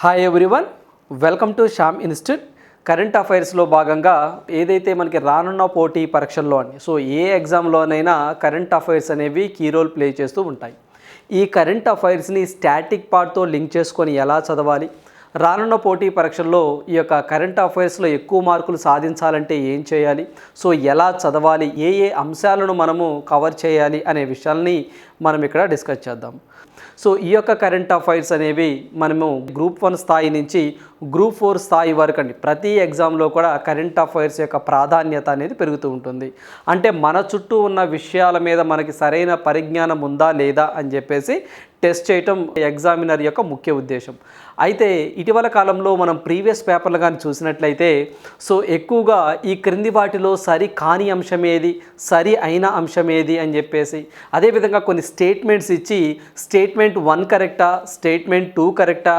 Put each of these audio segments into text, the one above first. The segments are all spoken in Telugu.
Hi everyone, welcome to Shyam institute. Current అఫైర్స్లో భాగంగా ఏదైతే మనకి రానున్న పోటీ పరీక్షల్లో అని ఏ ఎగ్జామ్లోనైనా కరెంట్ అఫైర్స్ అనేవి కీ రోల్ ప్లే చేస్తూ ఉంటాయి. ఈ కరెంట్ అఫైర్స్ని స్టాటిక్ పార్ట్తో లింక్ చేసుకొని ఎలా చదవాలి, రానున్న పోటీ పరీక్షల్లో ఈ యొక్క కరెంట్ అఫైర్స్లో ఎక్కువ మార్కులు సాధించాలంటే ఏం చేయాలి, ఎలా చదవాలి, ఏ అంశాలను మనము కవర్ చేయాలి అనే విషయాల్ని మనం ఇక్కడ డిస్కస్ చేద్దాం. ఈ యొక్క కరెంట్ అఫైర్స్ అనేవి మనము గ్రూప్ 1 స్థాయి నుంచి గ్రూప్ 4 స్థాయి వరకు అండి. ప్రతి ఎగ్జామ్లో కూడా కరెంట్ అఫైర్స్ యొక్క ప్రాధాన్యత అనేది పెరుగుతూ ఉంటుంది. అంటే మన చుట్టూ ఉన్న విషయాల మీద మనకి సరైన పరిజ్ఞానం ఉందా లేదా అని చెప్పేసి టెస్ట్ చేయటం ఎగ్జామినర్ యొక్క ముఖ్య ఉద్దేశం. అయితే ఇటీవల కాలంలో మనం ప్రీవియస్ పేపర్లు కానీ చూసినట్లయితే ఎక్కువగా ఈ క్రింది వాటిలో సరి కాని అంశం ఏది, సరి అయిన అంశం ఏది అని చెప్పేసి, అదేవిధంగా కొన్ని స్టేట్మెంట్స్ ఇచ్చి స్టేట్మెంట్ 1 కరెక్టా, స్టేట్మెంట్ 2 కరెక్టా,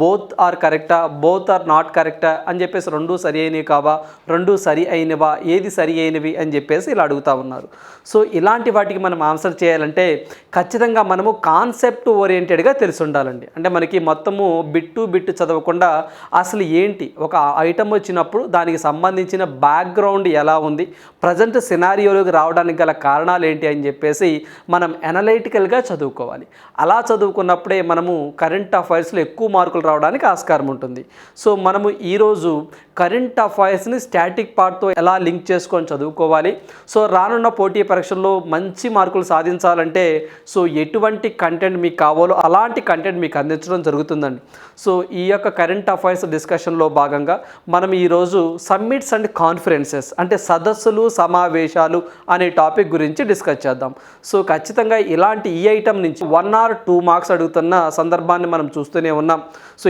బోత్ ఆర్ కరెక్టా, బోత్ ఆర్ నాట్ కరెక్టా అని చెప్పేసి రెండు సరి అయినవి కావా, రెండు సరి అయినవా, ఏది సరి అయినవి అని చెప్పేసి ఇలా అడుగుతూ ఉన్నారు. ఇలాంటి వాటికి మనం ఆన్సర్ చేయాలంటే ఖచ్చితంగా మనము కాన్సెప్ట్ ఓరియంటెడ్గా తెలిసి ఉండాలండి. అంటే మనకి మొత్తము బిట్టు చదవకుండా అసలు ఏంటి, ఒక ఐటమ్ వచ్చినప్పుడు దానికి సంబంధించిన బ్యాక్గ్రౌండ్ ఎలా ఉంది, ప్రజెంట్ సినారియోలోకి రావడానికి గల కారణాలు ఏంటి అని చెప్పేసి మనం అనలైటికల్గా చదువుకోవాలి. అలా చదువుకున్నప్పుడే మనము కరెంట్ అఫైర్స్లో ఎక్కువ మార్కులు రావడానికి ఆస్కారం ఉంటుంది. మనము ఈరోజు కరెంట్ అఫైర్స్ని స్టాటిక్ పార్ట్తో ఎలా లింక్ చేసుకొని చదువుకోవాలి, రానున్న పోటీ పరీక్షల్లో మంచి మార్కులు సాధించాలంటే ఎటువంటి కంటెంట్ మీకు కావాలో అలాంటి కంటెంట్ మీకు అందించడం జరుగుతుందండి. ఈ యొక్క కరెంట్ అఫైర్స్ డిస్కషన్లో భాగంగా మనం ఈరోజు సమ్మిట్స్ అండ్ కాన్ఫరెన్సెస్ అంటే సదస్సులు సమావేశాలు అనే టాపిక్ గురించి డిస్కస్ చేద్దాం. ఖచ్చితంగా ఇలాంటి ఈ ఐటమ్ నుంచి 1 or 2 మార్క్స్ అడుగుతున్న సందర్భాన్ని మనం చూస్తూనే ఉన్నాం.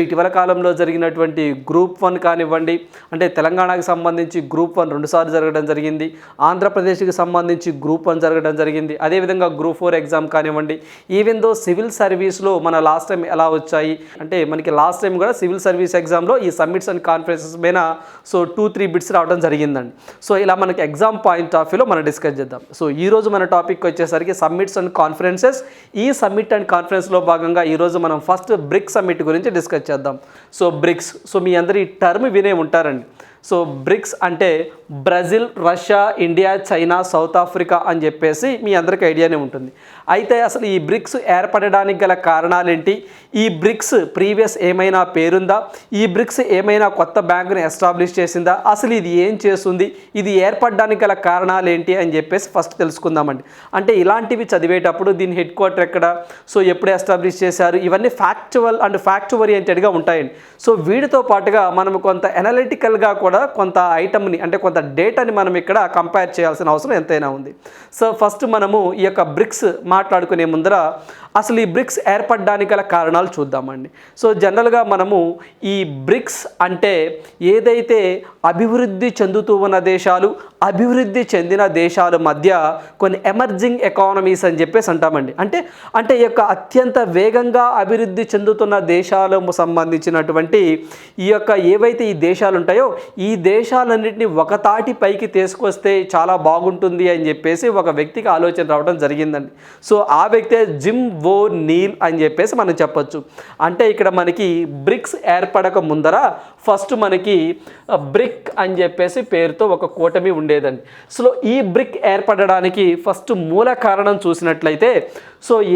ఇటీవల కాలంలో జరిగినటువంటి గ్రూప్ 1 కానివ్వండి, అంటే తెలంగాణకు సంబంధించి గ్రూప్ 1 2 సార్లు జరగడం జరిగింది, ఆంధ్రప్రదేశ్కి సంబంధించి గ్రూప్ 1 జరగడం జరిగింది, అదేవిధంగా గ్రూప్ 4 ఎగ్జామ్ కానివ్వండి. ఈవెన్ దో సివిల్ సర్వీస్లో మన లాస్ట్ టైం ఎలా వచ్చాయి అంటే మనకి లాస్ట్ టైం కూడా సివిల్ సర్వీస్ ఎగ్జామ్లో ఈ సమ్మిట్స్ అండ్ కాన్ఫరెన్సెస్ పైన 2-3 బిట్స్ రావడం జరిగిందండి. ఇలా మనకి ఎగ్జామ్ పాయింట్ ఆఫ్ వ్యూలో మనం డిస్కస్ చేద్దాం. ఈరోజు మన టాపిక్ వచ్చేసరికి సమ్మిట్స్ అండ్ కాన్ఫరెన్సెస్. ఈ సమ్మిట్ అండ్ కాన్ఫరెన్స్లో భాగంగా ఈరోజు మనం ఫస్ట్ బ్రిక్స్ సమ్మిట్ గురించి డిస్కస్ చేద్దాం. బ్రిక్స్ మీ అందరూ ఈ టర్మ్ వినే ఉంటారండి. బ్రిక్స్ అంటే Brazil, Russia, India, China, south Africa అని చెప్పేసి మీ అందరికీ ఐడియానే ఉంటుంది. అయితే అసలు ఈ బ్రిక్స్ ఏర్పడడానికి గల కారణాలేంటి, ఈ బ్రిక్స్ ప్రీవియస్ ఏమైనా పేరుందా, ఈ బ్రిక్స్ ఏమైనా కొత్త బ్యాంకుని ఎస్టాబ్లిష్ చేసిందా, అసలు ఇది ఏం చేస్తుంది, ఇది ఏర్పడడానికి గల కారణాలు ఏంటి అని చెప్పేసి ఫస్ట్ తెలుసుకుందామండి. అంటే ఇలాంటివి చదివేటప్పుడు దీని హెడ్ క్వార్టర్ ఎక్కడ, ఎప్పుడు ఎస్టాబ్లిష్ చేశారు, ఇవన్నీ ఫ్యాక్చువల్ అండ్ ఫ్యాక్ట్ ఓరియంటెడ్గా ఉంటాయండి. వీటితో పాటుగా మనం కొంత అనలిటికల్గా కూడా కొంత ఐటమ్ని అంటే కొంత డేటాని మనం ఇక్కడ కంపేర్ చేయాల్సిన అవసరం ఎంతైనా ఉంది. ఫస్ట్ మనము ఈ యొక్క బ్రిక్స్ మాట్లాడుకునే ముందర అసలు ఈ బ్రిక్స్ ఏర్పడడానికి గల కారణాలు చూద్దామండి. జనరల్గా మనము ఈ బ్రిక్స్ అంటే ఏదైతే అభివృద్ధి చెందుతూ ఉన్న దేశాలు, అభివృద్ధి చెందిన దేశాల మధ్య కొన్ని ఎమర్జింగ్ ఎకానమీస్ అని చెప్పేసి అంటామండి. అంటే ఈ యొక్క అత్యంత వేగంగా అభివృద్ధి చెందుతున్న దేశాలకు సంబంధించినటువంటి ఈ యొక్క ఏవైతే ఈ దేశాలు ఉంటాయో ఈ దేశాలన్నింటినీ ఒక తాటి పైకి తీసుకొస్తే చాలా బాగుంటుంది అని చెప్పేసి ఒక వ్యక్తికి ఆలోచన రావడం జరిగిందండి. ఆ వ్యక్తే జిమ్ వో నీల్ అని చెప్పేసి మనం చెప్పొచ్చు. అంటే ఇక్కడ మనకి బ్రిక్స్ ఏర్పడక ముందర ఫస్ట్ మనకి బ్రిక్ అని చెప్పేసి పేరుతో ఒక కూటమి ఉండేదండి. ఈ బ్రిక్ ఏర్పడడానికి ఫస్ట్ మూల కారణం చూసినట్లయితే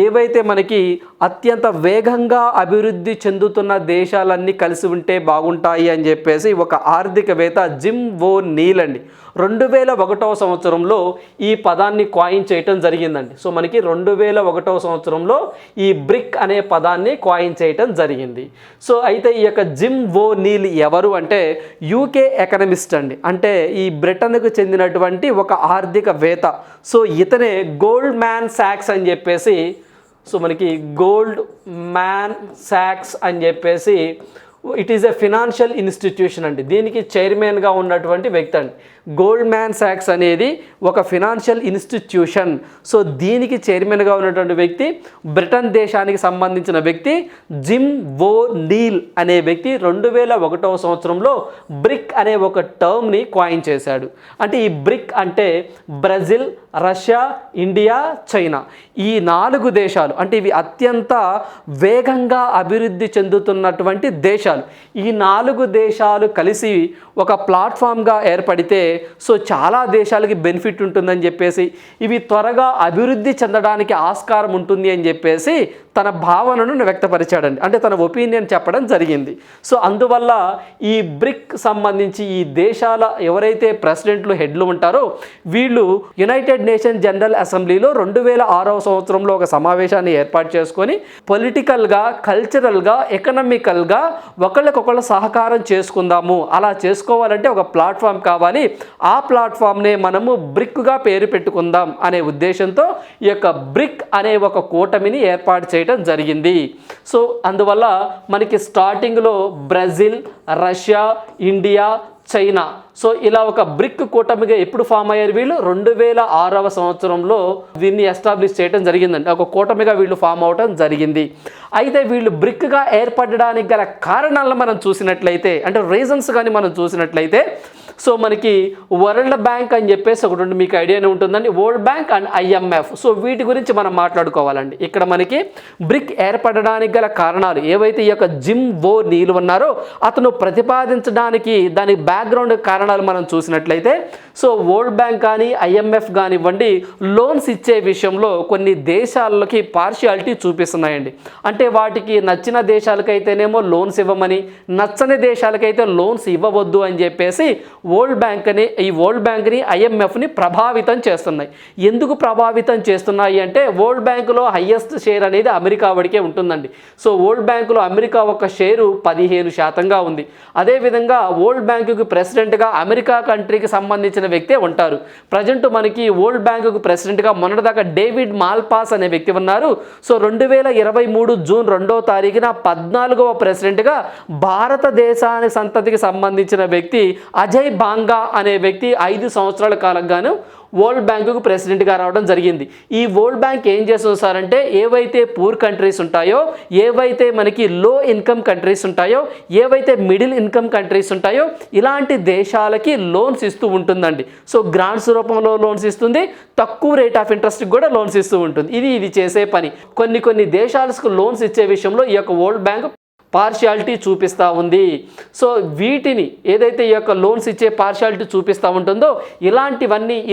ఏవైతే మనకి అత్యంత వేగంగా అభివృద్ధి చెందుతున్న దేశాలన్నీ కలిసి ఉంటే బాగుంటాయి అని చెప్పేసి ఒక ఆర్థికవేత్త జిమ్ వో నీల్ అండి 2001వ సంవత్సరంలో ఈ పదాన్ని కాయిన్ చేయటం జరిగిందండి. మనకి 2001వ సంవత్సరంలో ఈ బ్రిక్ అనే పదాన్ని కాయిన్ చేయటం జరిగింది. అయితే ఈ యొక్క జిమ్ వో నీల్ ఎవరు అంటే యూకే ఎకనమిస్ట్ అండి. అంటే ఈ బ్రిటన్కు చెందినటువంటి ఒక ఆర్థికవేత్త. ఇతనే గోల్డ్ మ్యాన్ సాక్స్ అని చెప్పేసి మనకి గోల్డ్ మ్యాన్ సాక్స్ అని చెప్పేసి it is a financial institution అండి. దీనికి చైర్మన్గా ఉన్నటువంటి వ్యక్తి అండి. గోల్డ్ మ్యాన్ సాక్స్ అనేది ఒక ఫినాన్షియల్ ఇన్స్టిట్యూషన్. దీనికి చైర్మన్గా ఉన్నటువంటి వ్యక్తి బ్రిటన్ దేశానికి సంబంధించిన వ్యక్తి జిమ్ వో నీల్ అనే వ్యక్తి 2001వ సంవత్సరంలో బ్రిక్ అనే ఒక టర్మ్ని కాయిన్ చేశాడు. అంటే ఈ బ్రిక్ అంటే బ్రెజిల్, రష్యా, ఇండియా, చైనా ఈ 4 దేశాలు. అంటే ఇవి అత్యంత వేగంగా అభివృద్ధి చెందుతున్నటువంటి దేశాలు. దేశాలు, ఈ 4 దేశాలు కలిసి ఒక ప్లాట్ఫామ్గా ఏర్పడితే సో చాలా దేశాలకి బెనిఫిట్ ఉంటుందని చెప్పేసి, ఇవి త్వరగా అభివృద్ధి చెందడానికి ఆస్కారం ఉంటుంది అని చెప్పేసి తన భావనను వ్యక్తపరిచాడండి. అంటే తన ఒపీనియన్ చెప్పడం జరిగింది. సో అందువల్ల ఈ బ్రిక్ సంబంధించి ఈ దేశాల ఎవరైతే ప్రెసిడెంట్లు హెడ్లు ఉంటారో వీళ్ళు యునైటెడ్ నేషన్ జనరల్ అసెంబ్లీలో 2006వ సంవత్సరంలో ఒక సమావేశాన్ని ఏర్పాటు చేసుకొని పొలిటికల్గా, కల్చరల్గా, ఎకనామికల్గా ఒకళ్ళకొకళ్ళు సహకారం చేసుకుందాము, అలా చేసుకోవాలంటే ఒక ప్లాట్ఫామ్ కావాలి, ఆ ప్లాట్ఫామ్నే మనము బ్రిక్గా పేరు పెట్టుకుందాం అనే ఉద్దేశంతో ఈ యొక్క బ్రిక్ అనే ఒక కూటమిని ఏర్పాటు చేయడం జరిగింది. సో అందువల్ల మనకి స్టార్టింగ్లో Brazil, Russia, India, China, so ఇలా ఒక బ్రిక్ కూటమిగా ఎప్పుడు ఫామ్ అయ్యారు వీళ్ళు? 2006వ సంవత్సరంలో దీన్ని ఎస్టాబ్లిష్ చేయడం జరిగిందండి. ఒక కూటమిగా వీళ్ళు ఫామ్ అవడం జరిగింది. అయితే వీళ్ళు బ్రిక్గా ఏర్పడడానికి గల కారణాలను మనం చూసినట్లయితే, అంటే రీజన్స్ కానీ మనం చూసినట్లయితే, సో మనకి వరల్డ్ బ్యాంక్ అని చెప్పేసి ఒకటి ఉంది, మీకు ఐడియానే ఉంటుందండి, world bank and IMF. So వీటి గురించి మనం మాట్లాడుకోవాలండి. ఇక్కడ మనకి బ్రిక్ ఏర్పడడానికి గల కారణాలు ఏవైతే ఈ యొక్క జిమ్ వో నీల్ ఉన్నారో అతను ప్రతిపాదించడానికి దాని బ్యాక్గ్రౌండ్ కారణాలు మనం చూసినట్లయితే, సో వరల్డ్ బ్యాంక్ కానీ IMF కానివ్వండి లోన్స్ ఇచ్చే విషయంలో కొన్ని దేశాలకి పార్షియాలిటీ చూపిస్తున్నాయండి. అంటే వాటికి నచ్చిన దేశాలకైతేనేమో లోన్స్ ఇవ్వమని, నచ్చని దేశాలకైతే లోన్స్ ఇవ్వవద్దు అని చెప్పేసి ఈ వరల్డ్ బ్యాంక్ని IMFని ప్రభావితం చేస్తున్నాయి. ఎందుకు ప్రభావితం చేస్తున్నాయి అంటే వరల్డ్ బ్యాంకులో హైయెస్ట్ షేర్ అనేది అమెరికా వాడికే ఉంటుందండి. సో వరల్డ్ బ్యాంకులో అమెరికా ఒక షేరు 15% ఉంది. అదేవిధంగా వరల్డ్ బ్యాంకుకి ప్రెసిడెంట్గా అమెరికా కంట్రీకి సంబంధించిన వ్యక్తే ఉంటారు. ప్రజెంట్ మనకి వరల్డ్ బ్యాంకుకి ప్రెసిడెంట్గా మొన్నటిదాకా డేవిడ్ మాల్పాస్ అనే వ్యక్తి ఉన్నారు. సో 2023 జూన్ 2వ తారీఖున 14వ ప్రెసిడెంట్గా భారతదేశానికి సంతతికి సంబంధించిన వ్యక్తి అజయ్ బాంగా అనే వ్యక్తి 5 సంవత్సరాల కాలంగాను వరల్డ్ బ్యాంకుకు ప్రెసిడెంట్గా రావడం జరిగింది. ఈ వరల్డ్ బ్యాంక్ ఏం చేస్తుంది సార్ అంటే ఏవైతే పూర్ కంట్రీస్ ఉంటాయో, ఏవైతే మనకి లో ఇన్కమ్ కంట్రీస్ ఉంటాయో, ఏవైతే మిడిల్ ఇన్కమ్ కంట్రీస్ ఉంటాయో ఇలాంటి దేశాలకి లోన్స్ ఇస్తూ ఉంటుందండి. సో గ్రాంట్స్ రూపంలో లోన్స్ ఇస్తుంది, తక్కువ రేట్ ఆఫ్ ఇంట్రెస్ట్కి కూడా లోన్స్ ఇస్తూ ఉంటుంది. ఇది చేసే పని. కొన్ని దేశాలకు లోన్స్ ఇచ్చే విషయంలో ఈ యొక్క వరల్డ్ బ్యాంక్ పార్షియాలిటీ చూపిస్తూ ఉంది. సో వీటిని ఏదైతే ఈ యొక్క లోన్స్ ఇచ్చే పార్షియాలిటీ చూపిస్తూ ఉంటుందో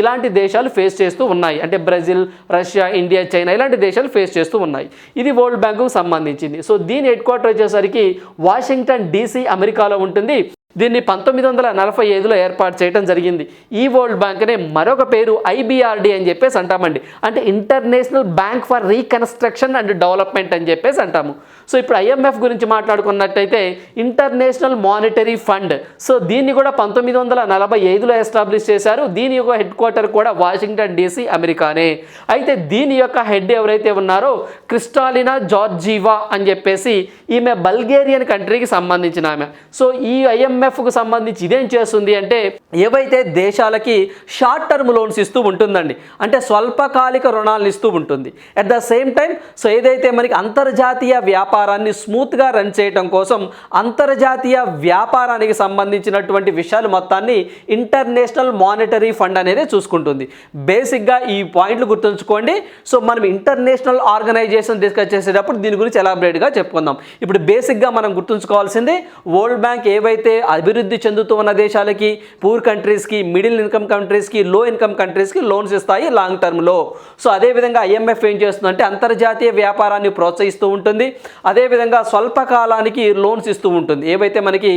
ఇలాంటి దేశాలు ఫేస్ చేస్తూ ఉన్నాయి. అంటే బ్రెజిల్, రష్యా, ఇండియా, చైనా ఇలాంటి దేశాలు ఫేస్ చేస్తూ ఉన్నాయి. ఇది వరల్డ్ బ్యాంకుకు సంబంధించింది. సో దీని హెడ్ క్వార్టర్ వచ్చేసరికి వాషింగ్టన్ DC అమెరికాలో ఉంటుంది. దీన్ని 1945లో ఏర్పాటు చేయడం జరిగింది. ఈ వరల్డ్ బ్యాంక్నే మరొక పేరు IBRD అని చెప్పేసి అంటామండి. అంటే international bank for reconstruction and development అని చెప్పేసి అంటాము. సో ఇప్పుడు IMF గురించి మాట్లాడుకున్నట్టయితే ఇంటర్నేషనల్ మానిటరీ ఫండ్. సో దీన్ని కూడా 1945లో ఎస్టాబ్లిష్ చేశారు. దీని యొక్క హెడ్ క్వార్టర్ కూడా వాషింగ్టన్ DC అమెరికానే. అయితే దీని యొక్క హెడ్ ఎవరైతే ఉన్నారో క్రిస్టాలినా జార్జీవా అని చెప్పేసి ఈమె బల్గేరియన్ కంట్రీకి సంబంధించిన ఆమె. సో ఈ IMFకు సంబంధించి ఇదేం చేస్తుంది అంటే ఏవైతే దేశాలకి షార్ట్ టర్మ్ లోన్స్ ఇస్తూ ఉంటుందండి, అంటే స్వల్పకాలిక రుణాలను ఇస్తూ ఉంటుంది. At the same time so ఏదైతే మనకి అంతర్జాతీయ వ్యాపారాన్ని స్మూత్గా రన్ చేయడం కోసం అంతర్జాతీయ వ్యాపారానికి సంబంధించినటువంటి విషయాలు మొత్తాన్ని ఇంటర్నేషనల్ మానిటరీ ఫండ్ అనేది చూసుకుంటుంది. బేసిక్గా ఈ పాయింట్లు గుర్తుంచుకోండి. సో మనం ఇంటర్నేషనల్ ఆర్గనైజేషన్ డిస్కస్ చేసేటప్పుడు దీని గురించి ఎలాబరేట్గా చెప్పుకుందాం. ఇప్పుడు బేసిక్గా మనం గుర్తుంచుకోవాల్సింది వరల్డ్ బ్యాంక్ ఏవైతే అభివృద్ధి చెందుతూ ఉన్న దేశాలకి, పూర్ కంట్రీస్కి, మిడిల్ ఇన్కమ్ కంట్రీస్కి, లో ఇన్కమ్ కంట్రీస్కి లోన్స్ ఇస్తాయి లాంగ్ టర్మ్లో. సో అదేవిధంగా IMF ఏం చేస్తుందంటే అంతర్జాతీయ వ్యాపారాన్ని ప్రోత్సహిస్తూ ఉంటుంది. అదేవిధంగా స్వల్పకాలానికి లోన్స్ ఇస్తూ ఉంటుంది. ఏవైతే మనకి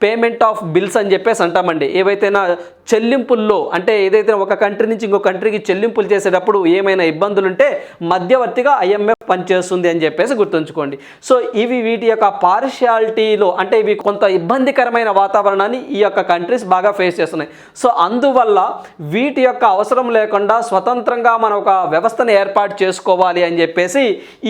పేమెంట్ ఆఫ్ బిల్స్ అని చెప్పేసి అంటామండి, ఏవైతేనా చెల్లింపుల్లో అంటే ఏదైతే ఒక కంట్రీ నుంచి ఇంకో కంట్రీకి చెల్లింపులు చేసేటప్పుడు ఏమైనా ఇబ్బందులు ఉంటే మధ్యవర్తిగా IMF పనిచేస్తుంది అని చెప్పేసి గుర్తుంచుకోండి. సో ఇవి వీటి యొక్క పార్షియాలిటీలో అంటే ఇవి కొంత ఇబ్బందికరమైన వాతావరణాన్ని ఈ యొక్క కంట్రీస్ బాగా ఫేస్ చేస్తున్నాయి. సో అందువల్ల వీటి యొక్క అవసరం లేకుండా స్వతంత్రంగా మనం ఒక వ్యవస్థను ఏర్పాటు చేసుకోవాలి అని చెప్పేసి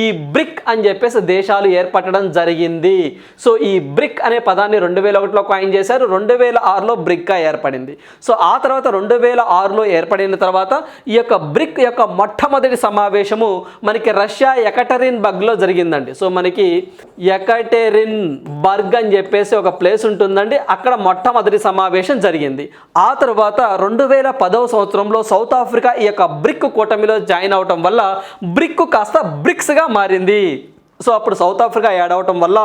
ఈ బ్రిక్ అని చెప్పేసి దేశాలు ఏర్పడడం జరిగింది. సో ఈ బ్రిక్ అనే పదాన్ని 2001లో కాయిన్ చేశారు. 2006లో బ్రిక్గా ఏర్పడింది. సో ఆ తర్వాత 2006లో ఏర్పడిన తర్వాత ఈ యొక్క బ్రిక్ యొక్క మొట్టమొదటి సమావేశము మనకి రష్యా ఎకటెరిన్బర్గ్లో జరిగిందండి. సో మనకి ఎకటెరిన్బర్గ్ అని చెప్పేసి ఒక ప్లేస్ ఉంటుందండి, అక్కడ మొట్టమొదటి సమావేశం జరిగింది. ఆ తర్వాత 2010వ సంవత్సరంలో సౌత్ ఆఫ్రికా ఈ యొక్క బ్రిక్ కూటమిలో జాయిన్ అవటం వల్ల బ్రిక్ కాస్త బ్రిక్స్గా మారింది. సో అప్పుడు సౌత్ ఆఫ్రికా యాడ్ అవటం వల్ల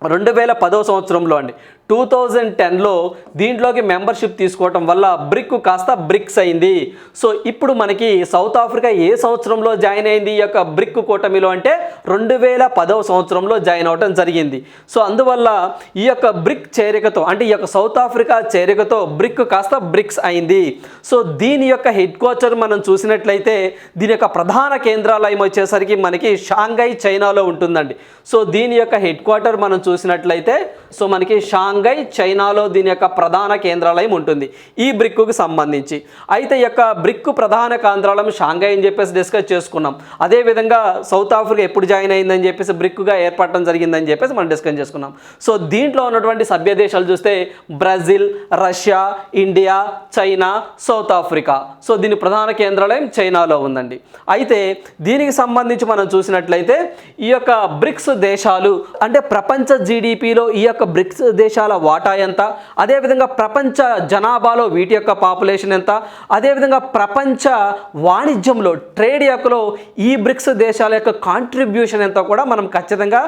2010 సంవత్సరంలో అండి 2010లో దీంట్లోకి మెంబర్షిప్ తీసుకోవటం వల్ల బ్రిక్ కాస్త బ్రిక్స్ అయింది. సో ఇప్పుడు మనకి సౌత్ ఆఫ్రికా ఏ సంవత్సరంలో జాయిన్ అయింది ఈ యొక్క బ్రిక్ కూటమిలో అంటే 2010 సంవత్సరంలో జాయిన్ అవటం జరిగింది. సో అందువల్ల ఈ యొక్క బ్రిక్ చేరికతో అంటే ఈ యొక్క సౌత్ ఆఫ్రికా చేరికతో బ్రిక్ కాస్త బ్రిక్స్ అయింది. సో దీని యొక్క హెడ్ క్వార్టర్ మనం చూసినట్లయితే దీని యొక్క ప్రధాన కేంద్రాలయం వచ్చేసరికి మనకి షాంఘై చైనాలో ఉంటుందండి. సో దీని యొక్క హెడ్ క్వార్టర్ మనం చూసినట్లయితే సో మనకి షాంఘై చైనాలో దీని యొక్క ప్రధాన కేంద్రాలయం ఉంటుంది ఈ బ్రిక్కు సంబంధించి. అయితే ఈ యొక్క బ్రిక్ ప్రధాన కేంద్రాలయం షాంఘై అని చెప్పేసి డిస్కస్ చేసుకున్నాం. అదేవిధంగా సౌత్ ఆఫ్రికా ఎప్పుడు జాయిన్ అయిందని చెప్పేసి బ్రిక్గా ఏర్పడటం జరిగిందని చెప్పేసి మనం డిస్కస్ చేసుకున్నాం. సో దీంట్లో ఉన్నటువంటి సభ్య దేశాలు చూస్తే Brazil, Russia, India, China, south Africa. So దీని ప్రధాన కేంద్రాలయం చైనాలో ఉందండి. అయితే దీనికి సంబంధించి మనం చూసినట్లయితే ఈ యొక్క బ్రిక్స్ దేశాలు అంటే ప్రపంచ జీడిపిలో ఈ యొక్క బ్రిక్స్ దేశాల వాటా ఎంత, అదేవిధంగా ప్రపంచ జనాభాలో వీటి యొక్క పాపులేషన్ ఎంత, అదేవిధంగా ప్రపంచ వాణిజ్యంలో ట్రేడ్ యొక్కలో ఈ బ్రిక్స్ దేశాల యొక్క కాంట్రిబ్యూషన్ ఎంత కూడా మనం ఖచ్చితంగా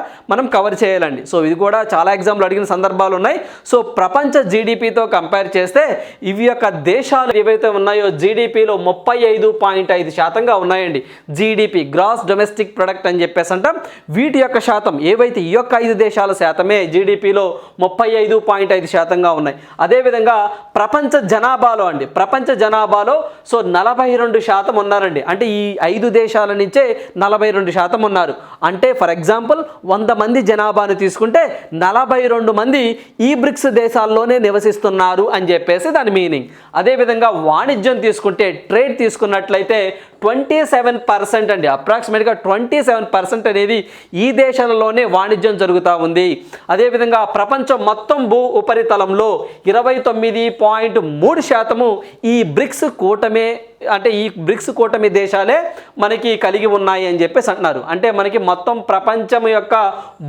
కవర్ చేయాలండి. సో ఇది కూడా చాలా ఎగ్జామ్లు అడిగిన సందర్భాలు ఉన్నాయి. సో ప్రపంచ జీడిపితో కంపేర్ చేస్తే ఇవి యొక్క దేశాలు ఏవైతే ఉన్నాయో జీడిపిలో 35.5% ఉన్నాయండి. జీడిపి గ్రాస్ డొమెస్టిక్ ప్రొడక్ట్ అని చెప్పేసి అంటాం. వీటి యొక్క శాతం ఏవైతే ఈ యొక్క 5 దేశాల శాతమే జీడిపిలో 35.5% ఉన్నాయి. అదేవిధంగా ప్రపంచ జనాభాలో సో 42% ఉన్నారండి. అంటే ఈ 5 దేశాల నుంచే 42% ఉన్నారు. అంటే ఫర్ ఎగ్జాంపుల్ 100 మంది జనాభాను తీసుకుంటే 42 మంది ఈ బ్రిక్స్ దేశాల్లోనే నివసిస్తున్నారు అని చెప్పేసి దాని మీనింగ్. అదేవిధంగా వాణిజ్యం తీసుకుంటే ట్రేడ్ తీసుకున్నట్లయితే 27% అండి, అప్రాక్సిమేట్గా 27% అనేది ఈ దేశాలలోనే వాణిజ్యం జరుగుతూ ఉంది. అదేవిధంగా ప్రపంచం మొత్తం భూ ఉపరితలంలో 29.3% ఈ బ్రిక్స్ కూటమే అంటే ఈ బ్రిక్స్ కూటమి దేశాలే మనకి కలిగి ఉన్నాయి అని చెప్పేసి అంటున్నారు. అంటే మనకి మొత్తం ప్రపంచం యొక్క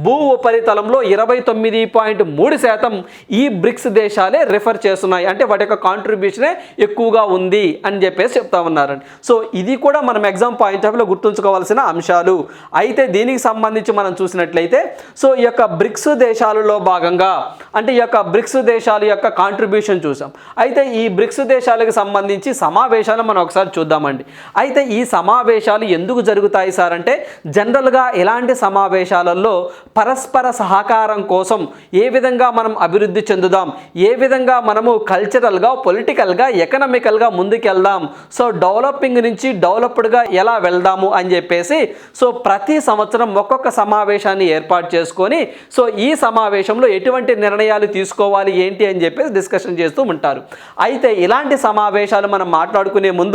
భూ ఉపరితలంలో 29.3% ఈ బ్రిక్స్ దేశాలే రిఫర్ చేస్తున్నాయి. అంటే వాటి యొక్క కాంట్రిబ్యూషనే ఎక్కువగా ఉంది అని చెప్పేసి చెప్తా ఉన్నారండి. సో ఇది కూడా మనం ఎగ్జామ్ పాయింట్ ఆఫ్ వ్యూలో గుర్తుంచుకోవాల్సిన అంశాలు. అయితే దీనికి సంబంధించి మనం చూసినట్లయితే సో ఈ యొక్క బ్రిక్స్ దేశాలలో భాగంగా అంటే ఈ యొక్క బ్రిక్స్ దేశాల యొక్క కాంట్రిబ్యూషన్ చూసాం. అయితే ఈ బ్రిక్స్ దేశాలకు సంబంధించి సమావేశాలు మనం ఒకసారి చూద్దామండి. అయితే ఈ సమావేశాలు ఎందుకు జరుగుతాయి సార్ అంటే జనరల్గా ఇలాంటి సమావేశాలలో పరస్పర సహకారం కోసం ఏ విధంగా మనం అభివృద్ధి చెందుదాం, ఏ విధంగా మనము కల్చరల్గా, పొలిటికల్గా, ఎకనామికల్గా ముందుకెళ్దాం, సో డెవలపింగ్ నుంచి డెవలప్డ్గా ఎలా వెళ్దాము అని చెప్పేసి సో ప్రతి సంవత్సరం ఒక్కొక్క సమావేశాన్ని ఏర్పాటు చేసుకొని సో ఈ సమావేశంలో ఎటువంటి నిర్ణయాలు తీసుకోవాలి ఏంటి అని చెప్పేసి డిస్కషన్ చేస్తూ ఉంటారు. అయితే ఇలాంటి సమావేశాలు మనం మాట్లాడుకునే ముందు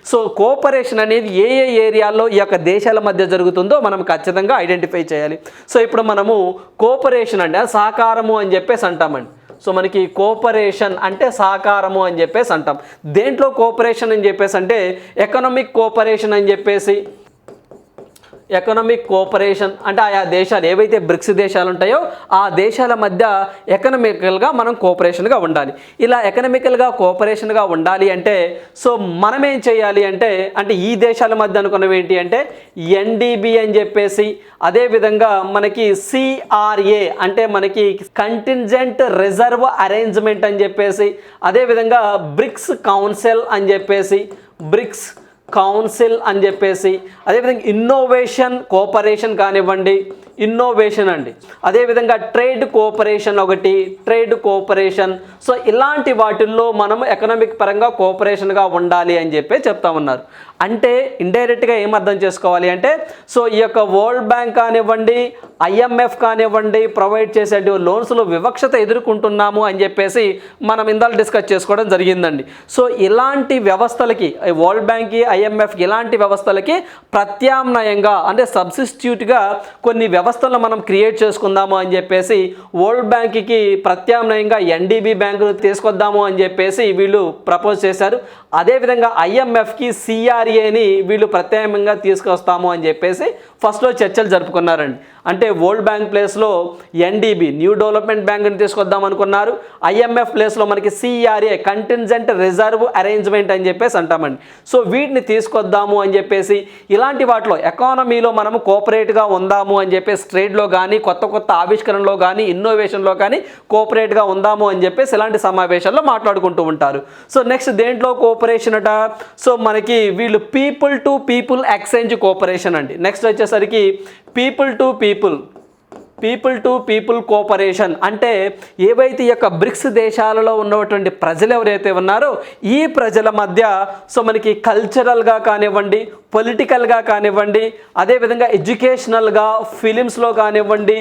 సో కోఆపరేషన్ అనేది ఏ ఏరియాల్లో ఈ యొక్క దేశాల మధ్య జరుగుతుందో మనం ఖచ్చితంగా ఐడెంటిఫై చేయాలి. సో ఇప్పుడు మనము కోఆపరేషన్ అంటే సహకారము అని చెప్పేసి అంటామండి. సో మనకి కోఆపరేషన్ అంటే సహకారము అని చెప్పేసి అంటాం. దేంట్లో కోఆపరేషన్ అని చెప్పేసి అంటే ఎకనామిక్ కోఆపరేషన్ అని చెప్పేసి ఎకనామిక్ కోఆపరేషన్ అంటే ఆయా దేశాలు ఏవైతే బ్రిక్స్ దేశాలు ఉంటాయో ఆ దేశాల మధ్య ఎకనామికల్గా మనం కోఆపరేషన్గా ఉండాలి. ఇలా ఎకనామికల్గా కోఆపరేషన్గా ఉండాలి అంటే సో మనం ఏం చేయాలి అంటే ఈ దేశాల మధ్య అనుకున్నవి ఏంటి అంటే ఎన్డీబీ అని చెప్పేసి, అదేవిధంగా మనకి సిఆర్ఏ అంటే మనకి కంటింజెంట్ రిజర్వ్ అరేంజ్మెంట్ అని చెప్పేసి, అదేవిధంగా బ్రిక్స్ కౌన్సిల్ అని చెప్పేసి, బ్రిక్స్ కౌన్సిల్ అని చెప్పేసి, అదేవిధంగా ఇన్నోవేషన్ కోఆపరేషన్ కానివ్వండి, ఇన్నోవేషన్ అండి, అదేవిధంగా ట్రేడ్ కోఆపరేషన్ ఒకటి, ట్రేడ్ కోఆపరేషన్. సో ఇలాంటి వాటిల్లో మనం ఎకనామిక్ పరంగా కోఆపరేషన్గా ఉండాలి అని చెప్పి చెప్తా ఉన్నారు. అంటే ఇండైరెక్ట్గా ఏం అర్థం చేసుకోవాలి అంటే సో ఈ యొక్క వరల్డ్ బ్యాంక్ కానివ్వండి, ఐఎంఎఫ్ కానివ్వండి ప్రొవైడ్ చేసే లోన్స్లో వివక్షత ఎదుర్కొంటున్నాము అని చెప్పేసి మనం ఇందాక డిస్కస్ చేసుకోవడం జరిగిందండి. సో ఇలాంటి వ్యవస్థలకి వరల్డ్ బ్యాంక్కి, ఐఎంఎఫ్కి ఇలాంటి వ్యవస్థలకి ప్రత్యామ్నాయంగా అంటే సబ్స్టిట్యూట్గా కొన్ని వ్యవస్థలను మనం క్రియేట్ చేసుకుందాము అని చెప్పేసి వరల్డ్ బ్యాంక్కి ప్రత్యామ్నాయంగా ఎన్డీబీ బ్యాంకును తీసుకొద్దాము అని చెప్పేసి వీళ్ళు ప్రపోజ్ చేశారు. అదేవిధంగా ఐఎంఎఫ్కి సిఆర్ఏని వీళ్ళు ప్రత్యామ్నాయంగా తీసుకొస్తాము అని చెప్పేసి ఫస్ట్లో చర్చలు జరుపుకున్నారండి. అంటే అంటే వరల్డ్ బ్యాంక్ ప్లేస్లో ఎన్డీబీ న్యూ డెవలప్మెంట్ బ్యాంక్ని తీసుకొద్దాం అనుకున్నారు. ఐఎంఎఫ్ ప్లేస్లో మనకి సిఆర్ఏ కంటింజెంట్ రిజర్వ్ అరేంజ్మెంట్ అని చెప్పేసి అంటామండి. సో వీటిని తీసుకొద్దాము అని చెప్పేసి ఇలాంటి వాటిలో ఎకానమీలో మనము కోఆపరేట్గా ఉందాము అని చెప్పేసి ట్రేడ్లో కానీ కొత్త కొత్త ఆవిష్కరణలో కానీ ఇన్నోవేషన్లో కానీ కోఆపరేట్గా ఉందాము అని చెప్పేసి ఇలాంటి సమావేశాల్లో మాట్లాడుకుంటూ ఉంటారు. సో నెక్స్ట్ దేంట్లో కోఆపరేషన్ అట, సో మనకి వీళ్ళు people to people exchange cooperation అండి. నెక్స్ట్ వచ్చేసరికి పీపుల్ టు పీపుల్ కోఆపరేషన్ అంటే ఏవైతే ఈ యొక్క బ్రిక్స్ దేశాలలో ఉన్నటువంటి ప్రజలు ఎవరైతే ఉన్నారో ఈ ప్రజల మధ్య సో మనకి కల్చరల్గా కానివ్వండి, పొలిటికల్గా కానివ్వండి, అదేవిధంగా ఎడ్యుకేషనల్గా, ఫిలిమ్స్లో కానివ్వండి,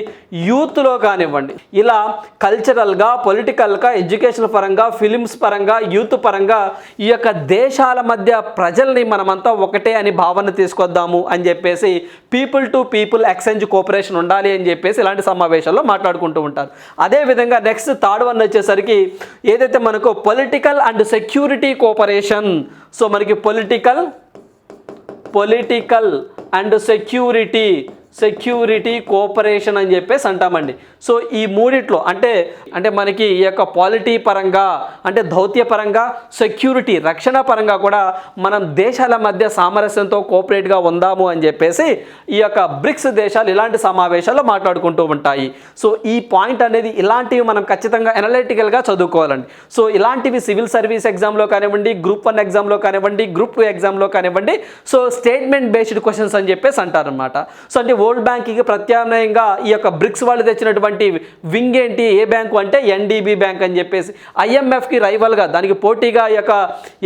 యూత్లో కానివ్వండి, ఇలా కల్చరల్గా, పొలిటికల్గా, ఎడ్యుకేషన్ పరంగా, ఫిలిమ్స్ పరంగా, యూత్ పరంగా ఈ యొక్క దేశాల మధ్య ప్రజల్ని మనమంతా ఒకటే అని భావన తీసుకొద్దాము అని చెప్పేసి people to people exchange cooperation ఉండాలి అని చెప్పేసి ఇలాంటి సమావేశాల్లో మాట్లాడుకుంటూ ఉంటారు. అదేవిధంగా నెక్స్ట్ థర్డ్ వన్ వచ్చేసరికి ఏదైతే మనకు political and security cooperation, so మనకి పొలిటికల్ అండ్ సెక్యూరిటీ కోఆపరేషన్ అని చెప్పేసి అంటామండి. సో ఈ మూడిట్లో అంటే మనకి ఈ యొక్క పాలిటీ పరంగా అంటే దౌత్య పరంగా, సెక్యూరిటీ రక్షణ పరంగా కూడా మనం దేశాల మధ్య సామరస్యంతో కోఆపరేట్గా ఉందాము అని చెప్పేసి ఈ యొక్క బ్రిక్స్ దేశాలు ఇలాంటి సమావేశాల్లో మాట్లాడుకుంటూ ఉంటాయి. సో ఈ పాయింట్ అనేది ఇలాంటివి మనం ఖచ్చితంగా అనలిటికల్గా చదువుకోవాలండి. సో ఇలాంటివి సివిల్ సర్వీస్ ఎగ్జామ్లో కానివ్వండి, గ్రూప్ 1 ఎగ్జామ్లో కానివ్వండి, గ్రూప్ 2 ఎగ్జామ్లో కానివ్వండి, సో స్టేట్మెంట్ బేస్డ్ క్వశ్చన్స్ అని చెప్పేసి అంటారనమాట. సో అంటే వరల్డ్ బ్యాంక్కి ప్రత్యామ్నాయంగా ఈ యొక్క బ్రిక్స్ వాళ్ళు తెచ్చినటువంటి వింగ్ ఏంటి, ఏ బ్యాంకు అంటే ఎన్డీబీ బ్యాంక్ అని చెప్పేసి, ఐఎంఎఫ్కి రైవల్గా దానికి పోటీగా ఈ యొక్క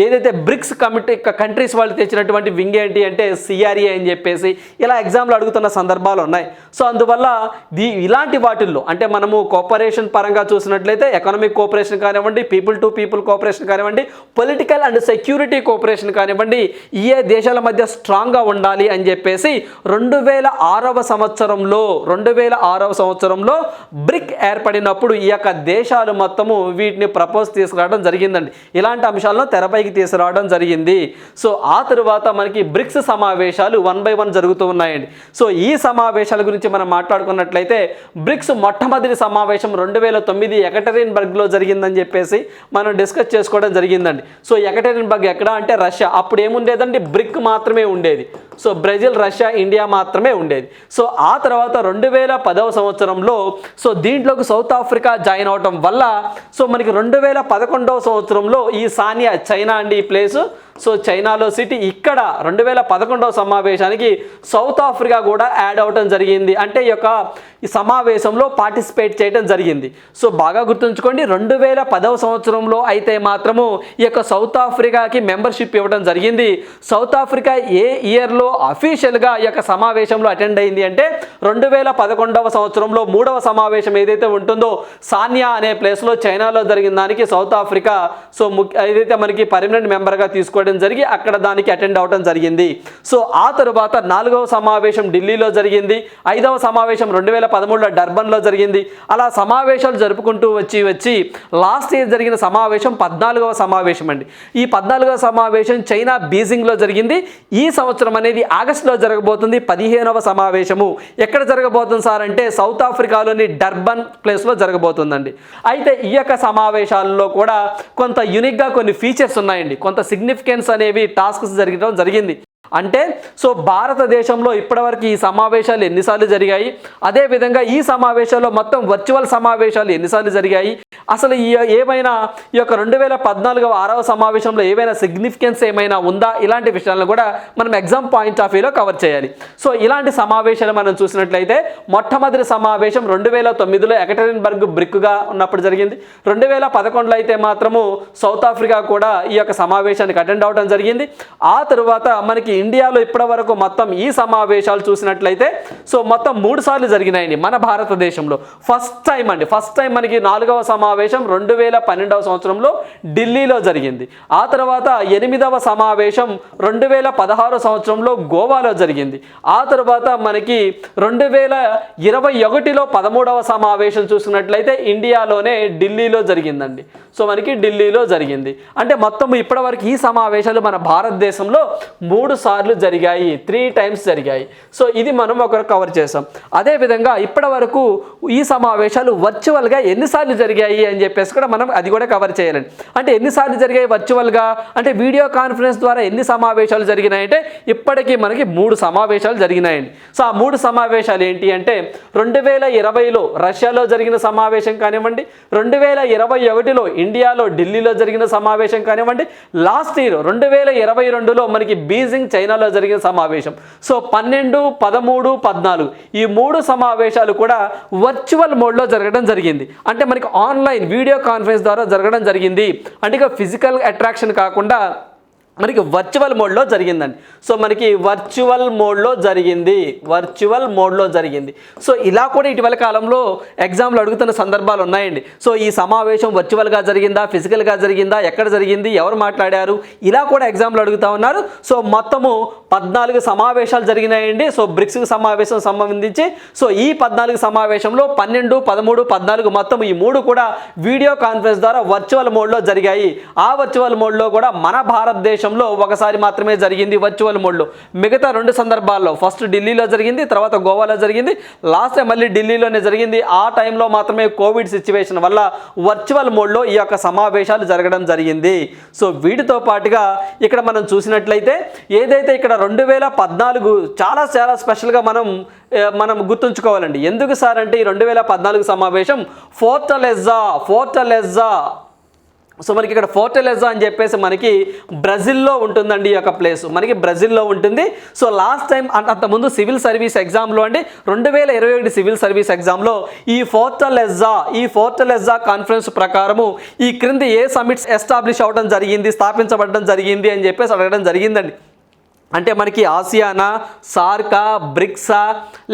ఏదైతే బ్రిక్స్ కమిటీ కంట్రీస్ వాళ్ళు తెచ్చినటువంటి వింగ్ ఏంటి అంటే సిఆర్ఏ అని చెప్పేసి ఇలా ఎగ్జామ్లు అడుగుతున్న సందర్భాలు ఉన్నాయి. సో అందువల్ల ఇలాంటి వాటిల్లో అంటే మనము కోఆపరేషన్ పరంగా చూసినట్లయితే ఎకనామిక్ కోఆపరేషన్ కానివ్వండి, పీపుల్ టు పీపుల్ కోఆపరేషన్ కానివ్వండి, పొలిటికల్ అండ్ సెక్యూరిటీ కోఆపరేషన్ కానివ్వండి, ఏ దేశాల మధ్య స్ట్రాంగ్గా ఉండాలి అని చెప్పేసి 2006వ సంవత్సరంలో బ్రిక్ ఏర్పడినప్పుడు ఈ యొక్క దేశాలు మొత్తము వీటిని తీసుకురావడం జరిగిందండి. ఇలాంటి అంశాలను తెరపైకి తీసుకురావడం జరిగింది. సో ఆ తరువాత మనకి బ్రిక్స్ సమావేశాలు 1 by 1 జరుగుతూ ఉన్నాయండి. సో ఈ సమావేశాల గురించి మనం మాట్లాడుకున్నట్లయితే బ్రిక్స్ మొట్టమొదటి సమావేశం 2009 ఎకటెరిన్బర్గ్లో జరిగిందని చెప్పేసి మనం డిస్కస్ చేసుకోవడం జరిగిందండి. సో ఎకటెరిన్బర్గ్ ఎక్కడ అంటే రష్యా. అప్పుడు ఏముండేదండి, బ్రిక్ మాత్రమే ఉండేది. సో బ్రెజిల్, రష్యా, ఇండియా మాత్రమే ఉండేది. సో ఆ తర్వాత 2010వ సంవత్సరంలో సో దీంట్లోకి సౌత్ ఆఫ్రికా జాయిన్ అవటం వల్ల సో మనకి 2011వ సంవత్సరంలో ఈ సానియా, చైనా అండి ఈ ప్లేసు, సో చైనాలో సిటీ, ఇక్కడ 2011వ సమావేశానికి సౌత్ ఆఫ్రికా కూడా యాడ్ అవటం జరిగింది. అంటే ఈ సమావేశంలో పార్టిసిపేట్ చేయడం జరిగింది. సో బాగా గుర్తుంచుకోండి, 2010వ సంవత్సరంలో అయితే మాత్రము ఈ యొక్క సౌత్ ఆఫ్రికాకి మెంబర్షిప్ ఇవ్వడం జరిగింది. సౌత్ ఆఫ్రికా ఏ ఇయర్లో అఫీషియల్గా ఈ యొక్క సమావేశంలో అటెండ్ అయింది అంటే 2011వ సంవత్సరంలో 3వ సమావేశం ఏదైతే ఉంటుందో సానియా అనే ప్లేస్లో చైనాలో జరిగిన దానికి సౌత్ ఆఫ్రికా సో ఏదైతే మనకి పర్మనెంట్ మెంబర్గా తీసుకోవడం జరిగి అక్కడ దానికి అటెండ్ అవడం జరిగింది. సో ఆ తరువాత 4వ సమావేశం ఢిల్లీలో జరిగింది. 5వ సమావేశం 2013లో డర్బన్లో జరిగింది. అలా సమావేశాలు జరుపుకుంటూ వచ్చి లాస్ట్ ఇయర్ జరిగిన సమావేశం 14వ సమావేశం అండి. ఈ 14వ సమావేశం చైనా బీజింగ్లో జరిగింది. ఈ సంవత్సరం అనేది ఆగస్టులో జరగబోతుంది 15వ సమావేశము. ఎక్కడ జరగబోతుంది సార్ అంటే సౌత్ ఆఫ్రికాలోని డర్బన్ ప్లేస్లో జరగబోతుందండి. అయితే ఈ యొక్క సమావేశాల్లో కూడా కొంత యూనిక్గా కొన్ని ఫీచర్స్ ఉన్నాయండి, కొంత సిగ్నిఫికెన్స్ అనేవి టాస్క్స్ జరగడం జరిగింది. అంటే సో భారతదేశంలో ఇప్పటివరకు ఈ సమావేశాలు ఎన్నిసార్లు జరిగాయి, అదేవిధంగా ఈ సమావేశాల్లో మొత్తం వర్చువల్ సమావేశాలు ఎన్నిసార్లు జరిగాయి, అసలు ఏమైనా ఈ యొక్క 2014వ 6వ సమావేశంలో ఏమైనా సిగ్నిఫికెన్స్ ఏమైనా ఉందా, ఇలాంటి విషయాలను కూడా మనం ఎగ్జామ్ పాయింట్ ఆఫ్ వ్యూలో కవర్ చేయాలి. సో ఇలాంటి సమావేశాలు మనం చూసినట్లయితే మొట్టమొదటి సమావేశం 2009లో ఎకటెరిన్బర్గ్ బ్రిక్గా ఉన్నప్పుడు జరిగింది. 2011లో అయితే మాత్రము సౌత్ ఆఫ్రికా కూడా ఈ యొక్క సమావేశానికి అటెండ్ అవడం జరిగింది. ఆ తరువాత మనకి ఇండియాలో ఇప్పటి వరకు మొత్తం ఈ సమావేశాలు చూసినట్లయితే సో మొత్తం 3 సార్లు జరిగినాయండి మన భారతదేశంలో. ఫస్ట్ టైం మనకి 4వ సమావేశం 2012వ సంవత్సరంలో ఢిల్లీలో జరిగింది. ఆ తర్వాత 8వ సమావేశం 2016 సంవత్సరంలో గోవాలో జరిగింది. ఆ తర్వాత మనకి 2021లో 13వ సమావేశం చూసినట్లయితే ఇండియాలోనే ఢిల్లీలో జరిగిందండి. సో మనకి ఢిల్లీలో జరిగింది. అంటే మొత్తం ఇప్పటివరకు ఈ సమావేశాలు మన భారతదేశంలో 3 సార్లు జరిగాయి, 3 టైమ్స్ జరిగాయి. సో ఇది మనం ఒకరు కవర్ చేసాం. అదేవిధంగా ఇప్పటి వరకు ఈ సమావేశాలు వర్చువల్గా ఎన్నిసార్లు జరిగాయి అని చెప్పేసి కూడా మనం అది కూడా కవర్ చేయాలండి. అంటే ఎన్నిసార్లు జరిగాయి వర్చువల్గా అంటే వీడియో కాన్ఫరెన్స్ ద్వారా ఎన్ని సమావేశాలు జరిగినాయంటే ఇప్పటికీ మనకి 3 సమావేశాలు జరిగినాయండి. సో ఆ 3 సమావేశాలు ఏంటి అంటే 2020లో రష్యాలో జరిగిన సమావేశం కానివ్వండి, 2021లో ఇండియాలో ఢిల్లీలో జరిగిన సమావేశం కానివ్వండి, లాస్ట్ ఇయర్ 2022లో మనకి బీజింగ్ చైనాలో జరిగిన సమావేశం. సో 12, 13, 14 ఈ 3 సమావేశాలు కూడా వర్చువల్ మోడ్లో జరగడం జరిగింది. అంటే మనకి ఆన్లైన్ వీడియో కాన్ఫరెన్స్ ద్వారా జరగడం జరిగింది. అంటే ఇక ఫిజికల్ అట్రాక్షన్ కాకుండా మనకి వర్చువల్ మోడ్లో జరిగిందండి. సో మనకి వర్చువల్ మోడ్లో జరిగింది. సో ఇలా కూడా ఇటీవల కాలంలో ఎగ్జామ్లు అడుగుతున్న సందర్భాలు ఉన్నాయండి. సో ఈ సమావేశం వర్చువల్గా జరిగిందా, ఫిజికల్గా జరిగిందా, ఎక్కడ జరిగింది, ఎవరు మాట్లాడారు, ఇలా కూడా ఎగ్జామ్లు అడుగుతూ ఉన్నారు. సో మొత్తము 14 సమావేశాలు జరిగినాయండి. సో బ్రిక్స్ సమావేశం సంబంధించి సో ఈ 14 సమావేశంలో 12, 13, 14 మొత్తం ఈ 3 కూడా వీడియో కాన్ఫరెన్స్ ద్వారా వర్చువల్ మోడ్లో జరిగాయి. ఆ వర్చువల్ మోడ్లో కూడా మన భారతదేశంలో ఒకసారి మాత్రమే జరిగింది వర్చువల్ మోడ్లో. మిగతా 2 సందర్భాల్లో ఫస్ట్ ఢిల్లీలో జరిగింది, తర్వాత గోవాలో జరిగింది, లాస్ట్ టైం మళ్ళీ ఢిల్లీలోనే జరిగింది. ఆ టైంలో మాత్రమే కోవిడ్ సిచ్యువేషన్ వల్ల వర్చువల్ మోడ్లో ఈ యొక్క సమావేశాలు జరగడం జరిగింది. సో వీటితో పాటుగా ఇక్కడ మనం చూసినట్లయితే ఏదైతే ఇక్కడ 2014 చాలా స్పెషల్గా మనం గుర్తుంచుకోవాలండి. ఎందుకు సార్ అంటే ఈ 2014 సమావేశం ఫోర్టలెజా. సో మనకి ఇక్కడ ఫోర్టలెజా అని చెప్పేసి మనకి బ్రెజిల్లో ఉంటుందండి. ఈ యొక్క ప్లేస్ మనకి బ్రెజిల్లో ఉంటుంది. సో లాస్ట్ టైం అంతకుముందు సివిల్ సర్వీస్ ఎగ్జామ్లో అండి 2021 సివిల్ సర్వీస్ ఎగ్జామ్లో ఈ ఫోర్టలెజా కాన్ఫరెన్స్ ప్రకారము ఈ క్రింది ఏ సమిట్స్ ఎస్టాబ్లిష్ అవ్వడం జరిగింది, స్థాపించబడడం జరిగింది అని చెప్పేసి అడగడం జరిగిందండి. అంటే మనకి ఆసియానా, సార్కా, బ్రిక్సా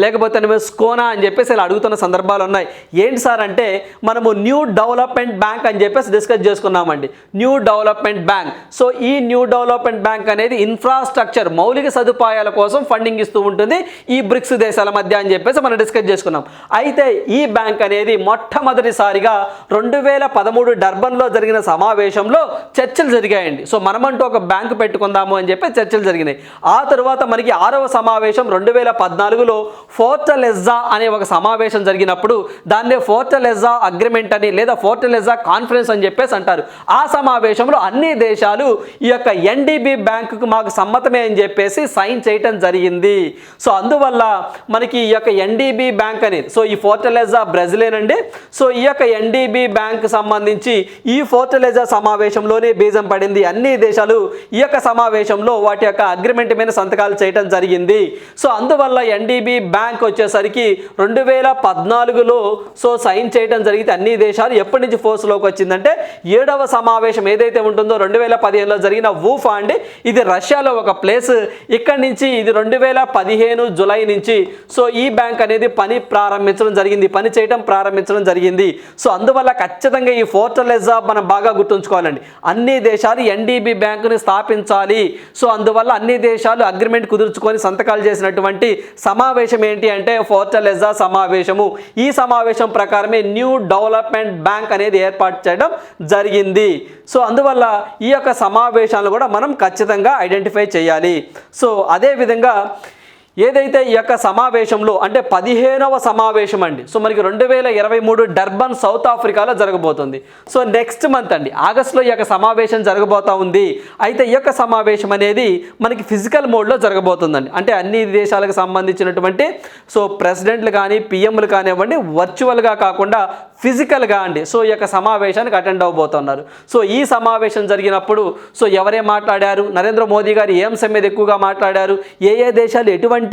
లేకపోతే స్కోనా అని చెప్పేసి ఇలా అడుగుతున్న సందర్భాలు ఉన్నాయి. ఏంటి సార్ అంటే మనము న్యూ డెవలప్మెంట్ బ్యాంక్ అని చెప్పేసి డిస్కస్ చేసుకున్నామండి. New development bank. సో ఈ న్యూ డెవలప్మెంట్ బ్యాంక్ అనేది ఇన్ఫ్రాస్ట్రక్చర్ మౌలిక సదుపాయాల కోసం ఫండింగ్ ఇస్తూ ఉంటుంది ఈ బ్రిక్స్ దేశాల మధ్య అని చెప్పేసి మనం డిస్కస్ చేసుకున్నాం. అయితే ఈ బ్యాంక్ అనేది మొట్టమొదటిసారిగా 2013 డర్బన్లో జరిగిన సమావేశంలో చర్చలు జరిగాయండి. సో మనమంటూ ఒక బ్యాంకు పెట్టుకుందాము అని చెప్పి చర్చలు జరిగినాయి. ఆ తర్వాత మనకి 6వ సమావేశం 2014లో ఫోర్టలెజా అనే ఒక సమావేశం జరిగినప్పుడు దాన్నే ఫోర్టలెజా అగ్రిమెంట్ అని లేదా ఫోర్టలెజా కాన్ఫరెన్స్ అని చెప్పేసి అంటారు. ఆ సమావేశంలో అన్ని దేశాలు ఈ యొక్క ఎన్డీబీ బ్యాంకుకు మాకు సమ్మతమే అని చెప్పేసి సైన్ చేయటం జరిగింది. సో అందువల్ల మనకి ఈ యొక్క ఎన్డీబీ బ్యాంక్ అనేది సో ఈ ఫోర్టలెజా బ్రెజిలేనండి. సో ఈ యొక్క ఎన్డీబీ బ్యాంక్ సంబంధించి ఈ ఫోర్టలెజా సమావేశంలోనే బీజం పడింది. అన్ని దేశాలు ఈ యొక్క సమావేశంలో వాటి యొక్క అగ్రిమెంట్ మీద సంతకాలు చేయడం జరిగింది. సో అందువల్ల ఎన్డీబీ బ్యాంక్ వచ్చేసరికి 2014లో సో సైన్ చేయడం జరిగితే అన్ని దేశాలు ఎప్పటి నుంచి ఫోర్స్లోకి వచ్చిందంటే 7వ సమావేశం ఏదైతే ఉంటుందో 2015లో జరిగిన వూఫా అండి. ఇది రష్యాలో ఒక ప్లేస్. ఇక్కడి నుంచి ఇది 2015 జూలై నుంచి సో ఈ బ్యాంక్ అనేది పని చేయడం ప్రారంభించడం జరిగింది. సో అందువల్ల ఖచ్చితంగా ఈ ఫోర్టలెజా మనం బాగా గుర్తుంచుకోవాలండి. అన్ని దేశాలు ఎన్డీబీ బ్యాంకుని స్థాపించాలి. సో అందువల్ల అన్ని దేశాలు అగ్రిమెంట్ కుదుర్చుకొని సంతకాలు చేసినటువంటి సమావేశం ఏంటి అంటే ఫోర్టలెజా సమావేశము. ఈ సమావేశం ప్రకారమే న్యూ డెవలప్మెంట్ బ్యాంక్ అనేది ఏర్పాటు చేయడం జరిగింది. సో అందువల్ల ఈ యొక్క సమావేశాలను కూడా మనం ఖచ్చితంగా ఐడెంటిఫై చేయాలి. సో అదేవిధంగా ఏదైతే ఈ యొక్క సమావేశంలో అంటే 15వ సమావేశం అండి. సో మనకి 2023 డర్బన్ సౌత్ ఆఫ్రికాలో జరగబోతుంది. సో నెక్స్ట్ మంత్ అండి ఆగస్టులో ఈ యొక్క సమావేశం జరగబోతా ఉంది. అయితే ఈ యొక్క సమావేశం అనేది మనకి ఫిజికల్ మోడ్లో జరగబోతుందండి. అంటే అన్ని దేశాలకు సంబంధించినటువంటి సో ప్రెసిడెంట్లు కానీ పిఎంలు కానివ్వండి వర్చువల్గా కాకుండా ఫిజికల్గా అండి. సో ఈ యొక్క సమావేశానికి అటెండ్ అవ్వబోతున్నారు. సో ఈ సమావేశం జరిగినప్పుడు సో ఎవరే మాట్లాడారు, నరేంద్ర మోదీ గారు ఏ అంశం మీద ఎక్కువగా మాట్లాడారు, ఏ దేశాలు ఎటువంటి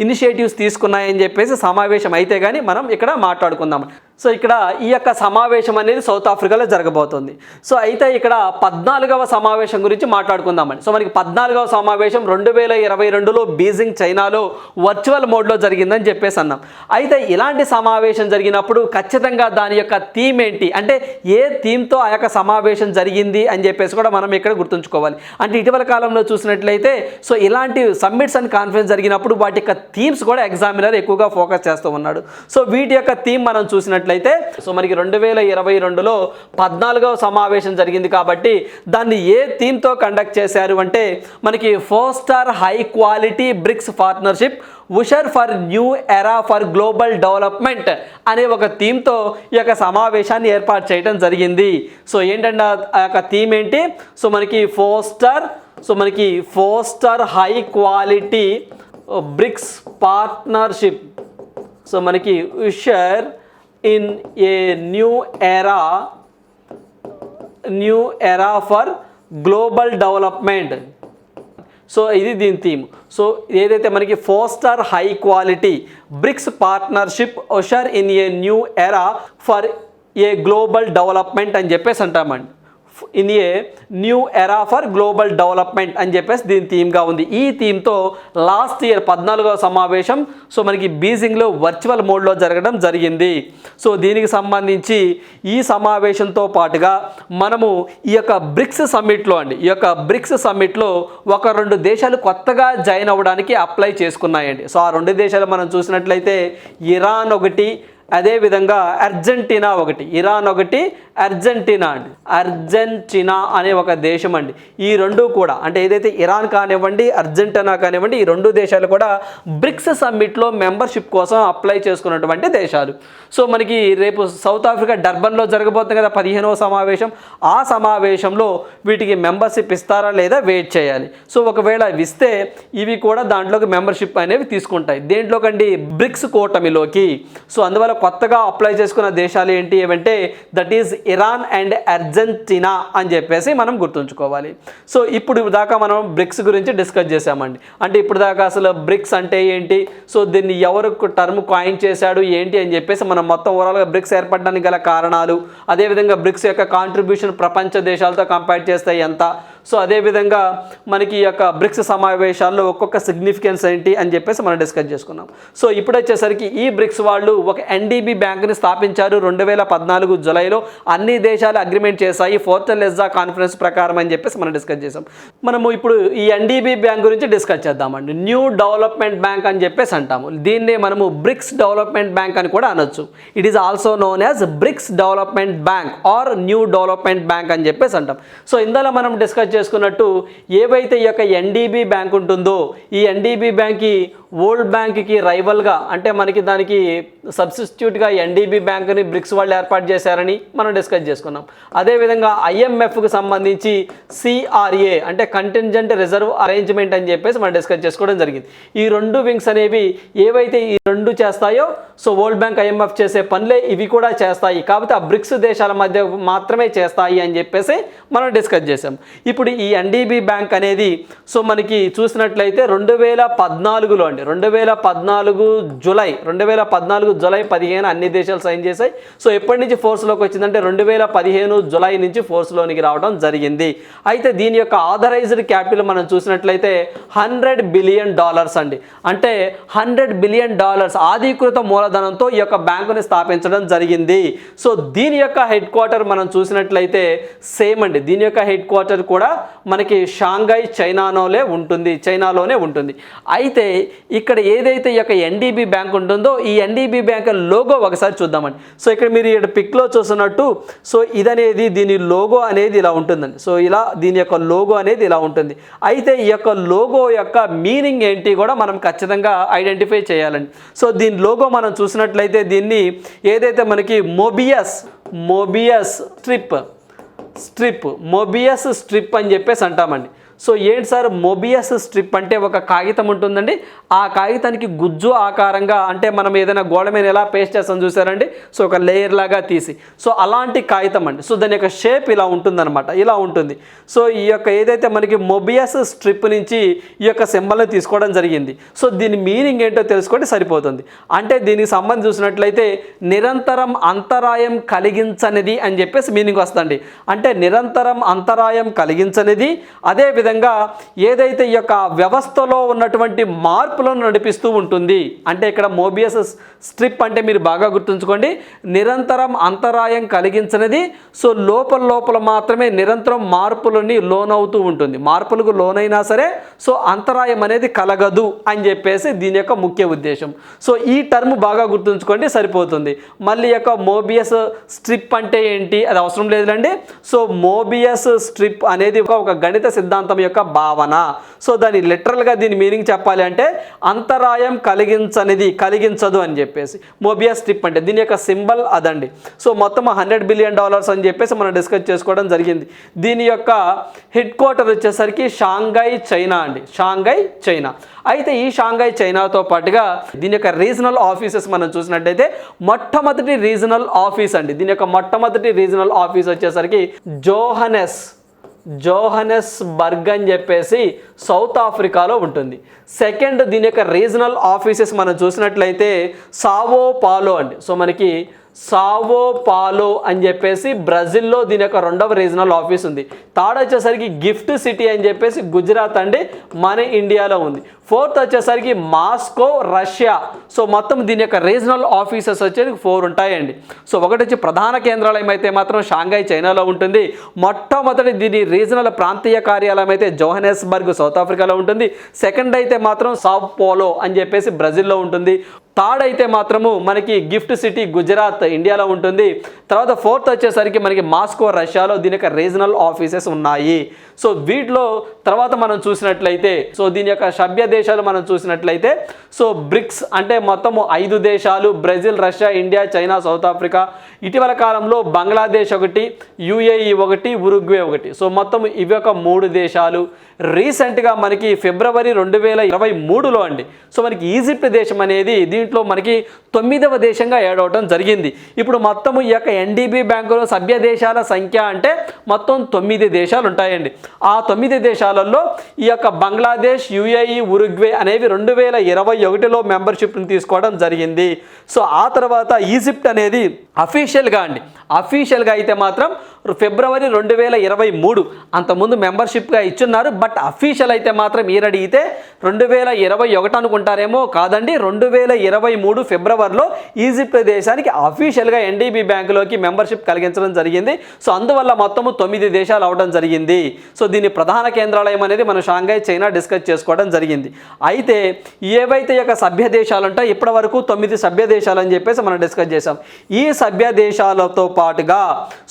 ఇనిషియేటివ్స్ తీసుకున్నాయని చెప్పేసి సమావేశం అయితే కానీ మనం ఇక్కడ మాట్లాడుకుందాం. సో ఇక్కడ ఈ యొక్క సమావేశం అనేది సౌత్ ఆఫ్రికాలో జరగబోతుంది. సో అయితే ఇక్కడ 14వ సమావేశం గురించి మాట్లాడుకుందామండి. సో మనకి 14వ సమావేశం 2022లో బీజింగ్ చైనాలో వర్చువల్ మోడ్లో జరిగిందని చెప్పేసి అన్నాం. అయితే ఇలాంటి సమావేశం జరిగినప్పుడు ఖచ్చితంగా దాని యొక్క థీమ్ ఏంటి అంటే ఏ థీమ్తో ఆ యొక్క సమావేశం జరిగింది అని చెప్పేసి కూడా మనం ఇక్కడ గుర్తుంచుకోవాలి. అంటే ఇటీవల కాలంలో చూసినట్లయితే సో ఇలాంటి సమ్మిట్స్ అండ్ కాన్ఫరెన్స్ జరిగినప్పుడు వాటి యొక్క థీమ్స్ కూడా ఎగ్జామినర్ ఎక్కువగా ఫోకస్ చేస్తూ ఉన్నాడు. సో వీటి యొక్క థీమ్ మనం చూసినట్లయితే చూసినట్లయితే సో మనకి 2022లో 14వ సమావేశం జరిగింది కాబట్టి దాన్ని ఏ థీమ్తో కండక్ట్ చేశారు అంటే మనకి foster high quality BRICS partnership usher for new era for global development అనే ఒక థీమ్తో ఈ యొక్క సమావేశాన్ని ఏర్పాటు చేయడం జరిగింది. సో ఏంటంటే ఆ యొక్క థీమ్ ఏంటి? సో మనకి foster high quality BRICS partnership. So మనకి usher in a new era for global development. So ఇది దీని థీమ్. సో ఏదైతే మనకి foster high quality BRICS partnership usher in a new era for a global development అని చెప్పేసి అంటామండి. In a new era for global development అని చెప్పేసి దీని థీమ్గా ఉంది. ఈ థీమ్తో లాస్ట్ ఇయర్ 14వ సమావేశం సో మనకి బీజింగ్లో వర్చువల్ మోడ్లో జరగడం జరిగింది. సో దీనికి సంబంధించి ఈ సమావేశంతో పాటుగా మనము ఈ యొక్క బ్రిక్స్ సమ్మిట్లో ఒక 2 దేశాలు కొత్తగా జాయిన్ అవ్వడానికి అప్లై చేసుకున్నాయండి. సో ఆ 2 దేశాలు మనం చూసినట్లయితే ఇరాన్ ఒకటి, అదేవిధంగా అర్జెంటీనా ఒకటి. ఇరాన్ ఒకటి, అర్జెంటీనా అనే ఒక దేశం అండి. ఈ 2 కూడా అంటే ఏదైతే ఇరాన్ కానివ్వండి, అర్జెంటీనా కానివ్వండి, ఈ 2 దేశాలు కూడా బ్రిక్స్ సమ్మిట్లో మెంబర్షిప్ కోసం అప్లై చేసుకున్నటువంటి దేశాలు. సో మనకి రేపు సౌత్ ఆఫ్రికా డర్బన్లో జరగబోతుంది కదా 15వ సమావేశం. ఆ సమావేశంలో వీటికి మెంబర్షిప్ ఇస్తారా లేదా వెయిట్ చేయాలి. సో ఒకవేళ ఇస్తే ఇవి కూడా దాంట్లోకి మెంబర్షిప్ అనేవి తీసుకుంటాయి. దేంట్లోకండి? బ్రిక్స్ కూటమిలోకి. సో అందువల్ల కొత్తగా అప్లై చేసుకున్న దేశాలు ఏంటి ఏమంటే that is Iran and Argentina అని చెప్పేసి మనం గుర్తుంచుకోవాలి. సో ఇప్పుడు దాకా మనం బ్రిక్స్ గురించి డిస్కస్ చేసామండి. అంటే ఇప్పుడు దాకా అసలు బ్రిక్స్ అంటే ఏంటి, సో దీన్ని ఎవరు టర్మ్ కాయిన్ చేశాడు ఏంటి అని చెప్పేసి మనం మొత్తం ఓవరాల్గా బ్రిక్స్ ఏర్పడడానికి గల కారణాలు, అదేవిధంగా బ్రిక్స్ యొక్క కాంట్రిబ్యూషన్ ప్రపంచ దేశాలతో కంపేర్ చేస్తే ఎంత, సో అదేవిధంగా మనకి ఈ యొక్క బ్రిక్స్ సమావేశాల్లో ఒక్కొక్క సిగ్నిఫికెన్స్ ఏంటి అని చెప్పేసి మనం డిస్కస్ చేసుకున్నాం. సో ఇప్పుడు వచ్చేసరికి ఈ బ్రిక్స్ వాళ్ళు ఒక ఎన్డీబీ బ్యాంకుని స్థాపించారు 2014 జూలైలో. అన్ని దేశాలు అగ్రిమెంట్ చేశాయి ఫోర్టలెజ్జా కాన్ఫరెన్స్ ప్రకారం అని చెప్పేసి మనం డిస్కస్ చేసాం. మనము ఇప్పుడు ఈ ఎన్డీబీ బ్యాంక్ గురించి డిస్కస్ చేద్దామండి. న్యూ డెవలప్మెంట్ బ్యాంక్ అని చెప్పేసి అంటాము. దీన్నే మనము బ్రిక్స్ డెవలప్మెంట్ బ్యాంక్ అని కూడా అనొచ్చు. It is also known as BRICS development bank or new development bank అని చెప్పేసి అంటాం. సో ఇందులో మనం డిస్కస్ చేసుకున్నట్టు ఏవైతే ఈ యొక్క ఎన్డీబీ బ్యాంక్ ఉంటుందో ఈ ఎన్డీబీ బ్యాంక్కి వరల్డ్ బ్యాంక్కి రైవల్గా అంటే మనకి దానికి సబ్స్టిట్యూట్గా ఎన్డీబీ బ్యాంక్ని బ్రిక్స్ వాళ్ళు ఏర్పాటు చేశారని మనం డిస్కస్ చేసుకున్నాం. అదేవిధంగా ఐఎంఎఫ్కి సంబంధించి సిఆర్ఏ అంటే కంటింజెంట్ రిజర్వ్ అరేంజ్మెంట్ అని చెప్పేసి మనం డిస్కస్ చేసుకోవడం జరిగింది. ఈ 2 వింగ్స్ అనేవి ఏవైతే ఈ 2 చేస్తాయో సో వరల్డ్ బ్యాంక్ ఐఎంఎఫ్ చేసే పనులే ఇవి కూడా చేస్తాయి, కాబట్టి ఆ బ్రిక్స్ దేశాల మధ్య మాత్రమే చేస్తాయి అని చెప్పేసి మనం డిస్కస్ చేసాం. ఇప్పుడు ఈ ఎన్డీబీ బ్యాంక్ అనేది సో మనకి చూసినట్లయితే 2014లో అండి 2014 జూలై 15 అన్ని దేశాలు సైన్ చేశాయి. సో ఎప్పటి నుంచి ఫోర్స్లోకి వచ్చిందంటే 2015 జూలై నుంచి ఫోర్స్లోనికి రావడం జరిగింది. అయితే దీని యొక్క ఆథరైజ్డ్ క్యాపిటల్ మనం చూసినట్లయితే $100 బిలియన్ అండి. అంటే $100 బిలియన్ ఆధీకృత మూలధనంతో ఈ యొక్క బ్యాంకుని స్థాపించడం జరిగింది. సో దీని యొక్క హెడ్ క్వార్టర్ మనం చూసినట్లయితే సేమ్ అండి. దీని యొక్క హెడ్ క్వార్టర్ కూడా మనకి షాంఘై చైనాలోనే ఉంటుంది. అయితే ఇక్కడ ఏదైతే ఈ యొక్క ఎన్డీబీ బ్యాంక్ ఉంటుందో ఈ ఎన్డీబీ బ్యాంక్ లోగో ఒకసారి చూద్దామండి. సో ఇక్కడ మీరు ఇక్కడ పిక్లో చూస్తున్నట్టు సో ఇదనేది దీని లోగో అనేది ఇలా ఉంటుందండి. సో ఇలా దీని యొక్క లోగో అనేది ఇలా ఉంటుంది. అయితే ఈ యొక్క లోగో యొక్క మీనింగ్ ఏంటి కూడా మనం ఖచ్చితంగా ఐడెంటిఫై చేయాలండి. సో దీని లోగో మనం చూసినట్లయితే దీన్ని ఏదైతే మనకి మొబియస్ స్ట్రిప్ అని చెప్పేసి అంటామండి. సో ఏంటి సార్ మొబియస్ స్ట్రిప్ అంటే ఒక కాగితం ఉంటుందండి. ఆ కాగితానికి గుజ్జు ఆకారంగా అంటే మనం ఏదైనా గోడ మీద ఎలా పేస్ట్ చేస్తాం చూసారండి. సో ఒక లేయర్ లాగా తీసి సో అలాంటి కాగితం అండి. సో దాని యొక్క షేప్ ఇలా ఉంటుందన్నమాట, ఇలా ఉంటుంది. సో ఈ యొక్క ఏదైతే మనకి మొబియస్ స్ట్రిప్ నుంచి ఈ యొక్క సింబల్ని తీసుకోవడం జరిగింది. సో దీని మీనింగ్ ఏంటో తెలుసుకుంటే సరిపోతుంది. అంటే దీనికి సంబంధించి చూసినట్లయితే నిరంతరం అంతరాయం కలిగించనిది అని చెప్పేసి మీనింగ్ వస్తుంది. అంటే నిరంతరం అంతరాయం కలిగించనిది, అదేవిధంగా అదేవిధంగా ఏదైతే ఈ యొక్క వ్యవస్థలో ఉన్నటువంటి మార్పులను నడిపిస్తూ ఉంటుంది. అంటే ఇక్కడ మోబియస్ స్ట్రిప్ అంటే మీరు బాగా గుర్తుంచుకోండి, నిరంతరం అంతరాయం కలిగించినది. సో లోపల మాత్రమే నిరంతరం మార్పులని లోనవుతూ ఉంటుంది. మార్పులకు లోనైనా సరే సో అంతరాయం అనేది కలగదు అని చెప్పేసి దీని యొక్క ముఖ్య ఉద్దేశం. సో ఈ టర్మ్ బాగా గుర్తుంచుకోండి సరిపోతుంది. మళ్ళీ యొక్క మోబియస్ స్ట్రిప్ అంటే ఏంటి, అది అవసరం లేదులండి. సో మోబియస్ స్ట్రిప్ అనేది ఒక గణిత సిద్ధాంతం యొక్క భావన. సో దాని లిటరల్గా దీని మీనింగ్ చెప్పాలి అంటే అంతరాయం కలిగించదు అని చెప్పేసి మోబియస్ స్ట్రిప్ అంటే దీని యొక్క సింబల్ అదండి. సో మొత్తం $100 బిలియన్ అని చెప్పేసి మనం డిస్కస్ చేసుకోవడం జరిగింది. దీని యొక్క హెడ్ క్వార్టర్ వచ్చేసరికి షాంఘై చైనా అండి, షాంఘై చైనా. అయితే ఈ షాంఘై చైనాతో పాటుగా దీని యొక్క రీజనల్ ఆఫీసెస్ మనం చూసినట్టయితే మొట్టమొదటి రీజనల్ ఆఫీస్ అండి, దీని యొక్క మొట్టమొదటి రీజనల్ ఆఫీస్ వచ్చేసరికి జోహనెస్బర్గ్ అని చెప్పేసి సౌత్ ఆఫ్రికాలో ఉంటుంది. సెకండ్ దీని యొక్క రీజనల్ ఆఫీసెస్ మనం చూసినట్లయితే సావో పాలో అండి. సో మనకి సావో పాలో అని చెప్పేసి బ్రెజిల్లో దీని యొక్క రెండవ రీజనల్ ఆఫీస్ ఉంది. థర్డ్ వచ్చేసరికి గిఫ్ట్ సిటీ అని చెప్పేసి గుజరాత్ అండి, మన ఇండియాలో ఉంది. ఫోర్త్ వచ్చేసరికి మాస్కో రష్యా. సో మొత్తం దీని యొక్క రీజనల్ ఆఫీసెస్ వచ్చేసి 4 ఉంటాయండి. సో ఒకటి వచ్చి ప్రధాన కేంద్రాలయం అయితే మాత్రం షాంఘై చైనాలో ఉంటుంది. మొట్టమొదటి దీని రీజనల్ ప్రాంతీయ కార్యాలయం అయితే జోహనెస్బర్గ్ సౌత్ ఆఫ్రికాలో ఉంటుంది. సెకండ్ అయితే మాత్రం సావ్ పోలో అని చెప్పేసి బ్రెజిల్లో ఉంటుంది. థర్డ్ అయితే మాత్రము మనకి గిఫ్ట్ సిటీ గుజరాత్ ఇండియాలో ఉంటుంది. తర్వాత ఫోర్త్ వచ్చేసరికి మనకి మాస్కో రష్యాలో దీని యొక్క రీజనల్ ఆఫీసెస్ ఉన్నాయి. సో వీటిలో తర్వాత మనం చూసినట్లయితే సో దీని యొక్క సభ్య దేశాలు మనం చూసినట్లయితే సో బ్రిక్స్ అంటే మొత్తము 5 దేశాలు, Brazil, Russia, India, China, south Africa. ఇటీవల కాలంలో బంగ్లాదేశ్ ఒకటి, యుఏఈ ఒకటి, ఉరుగ్వే ఒకటి. సో మొత్తం ఇవి ఒక 3 దేశాలు. రీసెంట్గా మనకి ఫిబ్రవరి 2023లో అండి సో మనకి ఈజిప్ట్ దేశం అనేది దీంట్లో మనకి 9వ దేశంగా యాడ్ అవడం జరిగింది. ఇప్పుడు మొత్తం ఈ యొక్క ఎన్డీబీ బ్యాంకులో సభ్య దేశాల సంఖ్య అంటే మొత్తం 9 దేశాలు ఉంటాయండి. ఆ 9 దేశాలలో ఈ యొక్క బంగ్లాదేశ్, యుఏఈ, ఉరుగ్వే అనేవి 2021లో మెంబర్షిప్ని తీసుకోవడం జరిగింది. సో ఆ తర్వాత ఈజిప్ట్ అనేది అఫీషియల్గా అయితే మాత్రం ఫిబ్రవరి 2023 అంతకుముందు మెంబర్షిప్గా ఇచ్చున్నారు. బట్ అఫీషియల్ అయితే మాత్రం మీరు అడిగితే 2021 అనుకుంటారేమో, కాదండి 2023 ఫిబ్రవరిలో ఈజిప్ట్ దేశానికి అఫీషియల్గా ఎన్డీబీ బ్యాంకులోకి మెంబర్షిప్ కలిగించడం జరిగింది. సో అందువల్ల మొత్తము 9 దేశాలు అవడం జరిగింది. సో దీని ప్రధాన కేంద్రాలయం అనేది మనం షాంఘై చైనా డిస్కస్ చేసుకోవడం జరిగింది. అయితే ఏవైతే యొక్క సభ్య దేశాలు ఉంటాయో ఇప్పటి వరకు 9 సభ్య దేశాలు అని చెప్పేసి మనం డిస్కస్ చేసాం. ఈ సభ్య దేశాలతో పాటుగా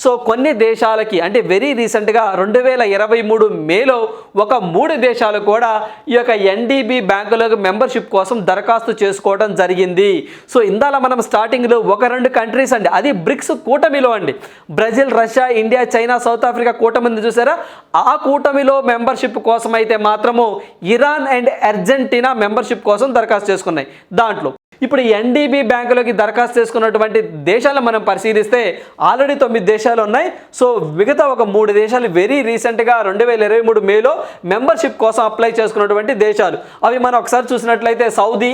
సో కొన్ని దేశాలకి అంటే వెరీ రీసెంట్గా 2023 మేలో ఒక 3 దేశాలు కూడా ఈ యొక్క ఎన్డీబీ బ్యాంకులకు మెంబర్షిప్ కోసం దరఖాస్తు చేసుకోవడం జరిగింది. సో ఇందాల మనం స్టార్టింగ్లో 1-2 కంట్రీస్ అండి, అది బ్రిక్స్ కూటమిలో అండి, Brazil, Russia, India, China, south Africa కూటమిని చూసారా. ఆ కూటమిలో మెంబర్షిప్ కోసం అయితే మాత్రము ఇరాన్ అండ్ అర్జెంటీనా మెంబర్షిప్ కోసం దరఖాస్తు చేసుకున్నాయి. దాంట్లో ఇప్పుడు ఎన్డీబీ బ్యాంకులోకి దరఖాస్తు చేసుకున్నటువంటి దేశాలను మనం పరిశీలిస్తే ఆల్రెడీ 9 దేశాలు ఉన్నాయి. సో మిగతా ఒక 3 దేశాలు వెరీ రీసెంట్గా 2023 మేలో మెంబర్షిప్ కోసం అప్లై చేసుకున్నటువంటి దేశాలు. అవి మనం ఒకసారి చూసినట్లయితే Saudi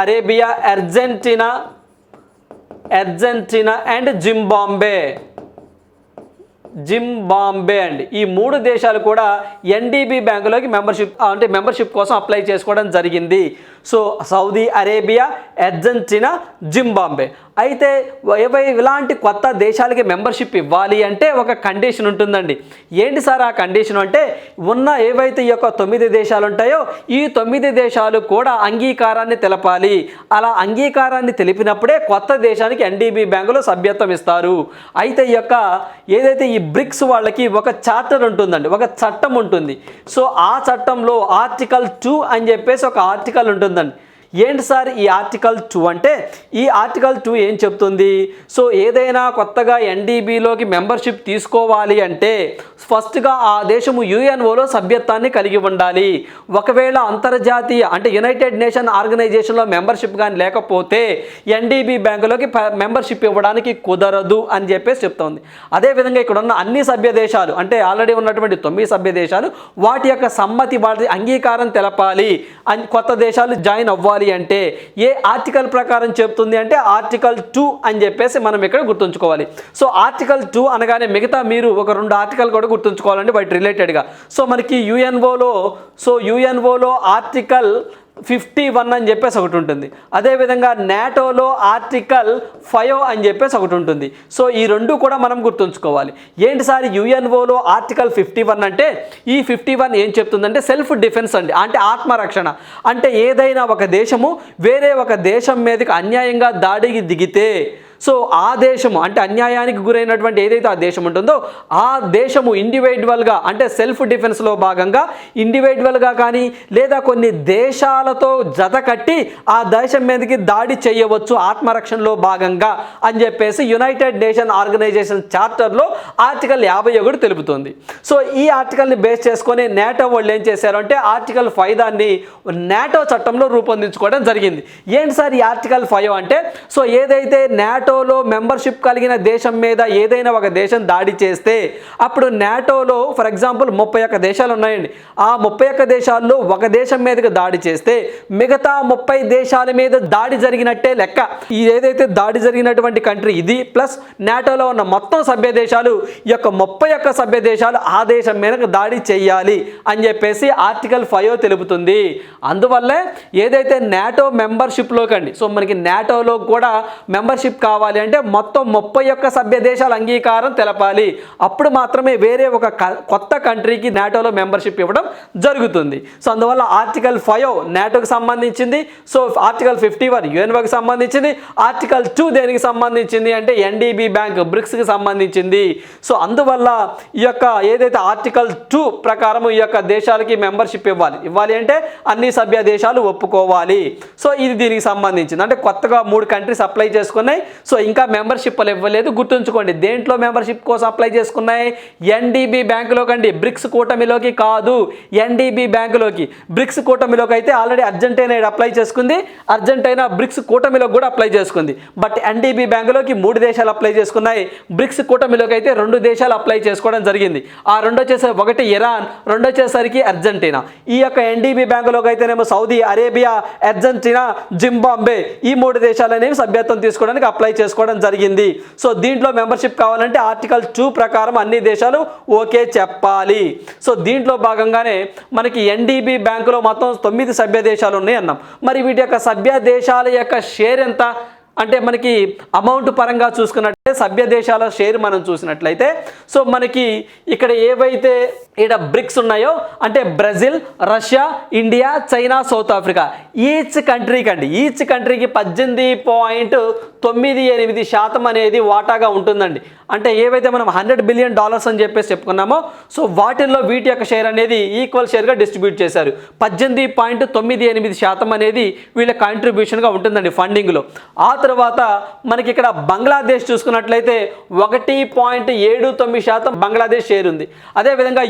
Arabia, Argentina and Zimbabwe అండి. ఈ 3 దేశాలు కూడా ఎన్డీబీ బ్యాంకులోకి మెంబర్షిప్ కోసం అప్లై చేసుకోవడం జరిగింది. So Saudi Arabia, Argentina, Zimbabwe. అయితే ఇలాంటి కొత్త దేశాలకి మెంబర్షిప్ ఇవ్వాలి అంటే ఒక కండిషన్ ఉంటుందండి. ఏంటి సార్ ఆ కండిషన్ అంటే ఉన్న ఏవైతే ఈ యొక్క 9 దేశాలు ఉంటాయో ఈ 9 దేశాలు కూడా అంగీకారాన్ని తెలపాలి. అలా అంగీకారాన్ని తెలిపినప్పుడే కొత్త దేశానికి ఎన్డీబీ బ్యాంకులో సభ్యత్వం ఇస్తారు. అయితే ఈ యొక్క ఏదైతే ఈ బ్రిక్స్ వాళ్ళకి ఒక చార్టర్ ఉంటుందండి, ఒక చట్టం ఉంటుంది. సో ఆ చట్టంలో ఆర్టికల్ 2 అని చెప్పేసి ఒక ఆర్టికల్ ఉంటుందండి. ఏంటి సార్ ఈ ఆర్టికల్ 2 అంటే ఈ ఆర్టికల్ 2 ఏం చెప్తుంది? సో ఏదైనా కొత్తగా ఎన్డీబీలోకి మెంబర్షిప్ తీసుకోవాలి అంటే ఫస్ట్గా ఆ దేశము యుఎన్ఓలో సభ్యత్వాన్ని కలిగి ఉండాలి. ఒకవేళ అంతర్జాతీయ అంటే యునైటెడ్ నేషన్ ఆర్గనైజేషన్లో మెంబర్షిప్ కానీ లేకపోతే ఎన్డీబీ బ్యాంకులోకి మెంబర్షిప్ ఇవ్వడానికి కుదరదు అని చెప్పేసి చెప్తోంది. అదేవిధంగా ఇక్కడ ఉన్న అన్ని సభ్య దేశాలు అంటే ఆల్రెడీ ఉన్నటువంటి 9 సభ్య దేశాలు వాటి యొక్క సమ్మతి, వాటి అంగీకారం తెలపాలి, కొత్త దేశాలు జాయిన్ అవ్వాలి కావాలి అంటే ఏ ఆర్టికల్ ప్రకారం చెప్తుంది అంటే ఆర్టికల్ 2 అని చెప్పేసి మనం ఇక్కడ గుర్తుంచుకోవాలి. సో ఆర్టికల్ 2 అనగానే మిగతా మీరు ఒక 2 ఆర్టికల్ కూడా గుర్తుంచుకోవాలండి వాటి రిలేటెడ్గా. సో మనకి యుఎన్ఓలో ఆర్టికల్ 51 అని చెప్పేసి ఒకటి ఉంటుంది. అదేవిధంగా నాటోలో ఆర్టికల్ 5 అని చెప్పేసి ఒకటి ఉంటుంది. సో ఈ రెండు కూడా మనం గుర్తుంచుకోవాలి. ఏంటి సార్ యుఎన్ఓలో ఆర్టికల్ 51 అంటే ఈ 51 ఏం చెప్తుందంటే సెల్ఫ్ డిఫెన్స్ అండి, అంటే ఆత్మరక్షణ. అంటే ఏదైనా ఒక దేశము వేరే ఒక దేశం మీదకి అన్యాయంగా దాడికి దిగితే సో ఆ దేశము అంటే అన్యాయానికి గురైనటువంటి ఏదైతే ఆ దేశం ఉంటుందో ఆ దేశము ఇండివిజువల్గా అంటే సెల్ఫ్ డిఫెన్స్లో భాగంగా ఇండివిజువల్గా కానీ లేదా కొన్ని దేశాలతో జత కట్టి ఆ దేశం మీదకి దాడి చేయవచ్చు ఆత్మరక్షణలో భాగంగా అని చెప్పేసి యునైటెడ్ నేషన్ ఆర్గనైజేషన్ చార్టర్లో ఆర్టికల్ 51 తెలుపుతుంది. సో ఈ ఆర్టికల్ని బేస్ చేసుకొని నాటో వాళ్ళు ఏం చేశారు అంటే ఆర్టికల్ 5 దాన్ని నాటో చట్టంలో రూపొందించుకోవడం జరిగింది. ఏంటి సార్ ఈ ఆర్టికల్ 5 అంటే సో ఏదైతే నాటోలో మెంబర్షిప్ కలిగిన దేశం మీద ఏదైనా ఒక దేశం దాడి చేస్తే అప్పుడు నాటోలో ఫర్ ఎగ్జాంపుల్ 31 దేశాలు ఉన్నాయండి. ఆ 31 దేశాల్లో ఒక దేశం మీదకి దాడి చేస్తే మిగతా 30 దేశాల మీద దాడి జరిగినట్టే లెక్క. ఈ ఏదైతే దాడి జరిగినటువంటి కంట్రీ ఇది ప్లస్ నాటోలో ఉన్న మొత్తం సభ్య దేశాలు ఈ యొక్క 31 సభ్య దేశాలు ఆ దేశం మీదకి దాడి చేయాలి అని చెప్పేసి ఆర్టికల్ 5 తెలుపుతుంది. అందువల్లే ఏదైతే నాటో మెంబర్షిప్లోకి అండి సో మనకి నాటోలో కూడా మెంబర్షిప్ కావాలి అంటే మొత్తం 31 సభ్య దేశాల అంగీకారం తెలపాలి. అప్పుడు మాత్రమే వేరే ఒక కొత్త కంట్రీకి నాటోలో మెంబర్షిప్ ఇవ్వడం జరుగుతుంది. సో అందువల్ల ఆర్టికల్ 5 నాటోకి సంబంధించింది. సో ఆర్టికల్ 51 యుఎన్ఓకి సంబంధించింది. ఆర్టికల్ 2 దేనికి సంబంధించింది అంటే ఎన్డీబీ బ్యాంక్ బ్రిక్స్కి సంబంధించింది. సో అందువల్ల ఈ యొక్క ఏదైతే ఆర్టికల్ 2 ప్రకారం ఈ యొక్క దేశాలకి మెంబర్షిప్ ఇవ్వాలి అంటే అన్ని సభ్య దేశాలు ఒప్పుకోవాలి. సో ఇది దీనికి సంబంధించింది. అంటే కొత్తగా 3 కంట్రీస్ అప్లై చేసుకున్నాయి. సో ఇంకా మెంబర్షిప్లు ఇవ్వలేదు. గుర్తుంచుకోండి దేంట్లో మెంబర్షిప్ కోసం అప్లై చేసుకున్నాయి ఎన్డీబీ బ్యాంకులోకి అండి, బ్రిక్స్ కూటమిలోకి కాదు, ఎన్డీబీ బ్యాంకులోకి. బ్రిక్స్ కూటమిలోకి అయితే ఆల్రెడీ అర్జెంటీనా అప్లై చేసుకుంది, అర్జెంటీనా బ్రిక్స్ కూటమిలోకి కూడా అప్లై చేసుకుంది. బట్ ఎన్డీబీ బ్యాంకులోకి 3 దేశాలు అప్లై చేసుకున్నాయి, బ్రిక్స్ కూటమిలోకి అయితే 2 దేశాలు అప్లై చేసుకోవడం జరిగింది. ఆ 2 వచ్చేసరికి ఒకటి ఇరాన్, 2 వచ్చేసరికి అర్జెంటీనా. ఈ యొక్క ఎన్డీబీ బ్యాంకులోకి అయితేనేమో సౌదీ అరేబియా, అర్జెంటీనా, జింబాబ్వే ఈ 3 దేశాలు అనేవి సభ్యత్వం తీసుకోవడానికి అప్లై చేసుకోవడం జరిగింది. సో దీంట్లో మెంబర్షిప్ కావాలంటే ఆర్టికల్ 2 ప్రకారం అన్ని దేశాలు ఓకే చెప్పాలి. సో దీంట్లో భాగంగానే మనకి ఎన్డీబీ బ్యాంకులో మొత్తం 9 సభ్య దేశాలు ఉన్నాయి అన్నాం. మరి వీటి యొక్క సభ్య దేశాల యొక్క షేర్ ఎంత అంటే మనకి అమౌంట్ పరంగా చూసుకున్నట్లయితే సభ్య దేశాల షేర్ మనం చూసినట్లయితే సో మనకి ఇక్కడ ఏవైతే ఇక్కడ బ్రిక్స్ ఉన్నాయో అంటే Brazil, Russia, India, China, south Africa each కంట్రీకి 18.98% అనేది వాటాగా ఉంటుందండి. అంటే ఏవైతే మనం $100 బిలియన్ అని చెప్పేసి చెప్పుకున్నామో సో వాటిల్లో వీటి యొక్క షేర్ అనేది ఈక్వల్ షేర్గా డిస్ట్రిబ్యూట్ చేశారు. 18.98% అనేది వీళ్ళ కాంట్రిబ్యూషన్గా ఉంటుందండి ఫండింగ్లో. ఆ తర్వాత మనకి ఇక్కడ బంగ్లాదేశ్ చూసుకున్నట్లయితే 1.79% బంగ్లాదేశ్ షేర్ ఉంది. అదేవిధంగా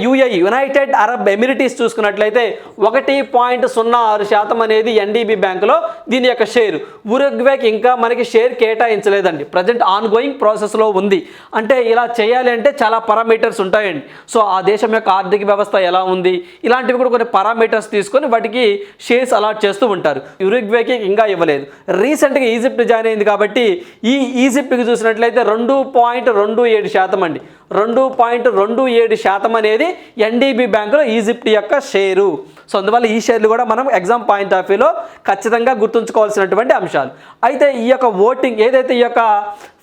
యునైటెడ్ అరబ్ ఎమిరిటీస్ చూసుకున్నట్లయితే 1.06% అనేది ఎన్డీబీ బ్యాంకులో దీని యొక్క షేరు. ఉరుగ్వేకి ఇంకా మనకి షేర్ కేటాయించలేదండి, ప్రజెంట్ ఆన్ గోయింగ్ ప్రాసెస్లో ఉంది. అంటే ఇలా చేయాలి అంటే చాలా పారామీటర్స్ ఉంటాయండి. సో ఆ దేశం యొక్క ఆర్థిక వ్యవస్థ ఎలా ఉంది ఇలాంటివి కూడా కొన్ని పారామీటర్స్ తీసుకొని వాటికి షేర్స్ అలాట్ చేస్తూ ఉంటారు. ఉరుగ్వేకి ఇంకా ఇవ్వలేదు. రీసెంట్గా ఈజిప్ట్ జాయిన్ అయింది కాబట్టి ఈ ఈజిప్ట్కి చూసినట్లయితే 2.27% అండి, 2.27% అనేది ఎన్డీబీ బ్యాంకులో ఈజిప్ట్ యొక్క షేరు. సో అందువల్ల ఈ షేర్లు కూడా మనం ఎగ్జామ్ పాయింట్ ఆఫ్ వ్యూలో ఖచ్చితంగా గుర్తుంచుకోవాల్సినటువంటి అంశాలు. అయితే ఈ యొక్క ఓటింగ్ ఏదైతే ఈ యొక్క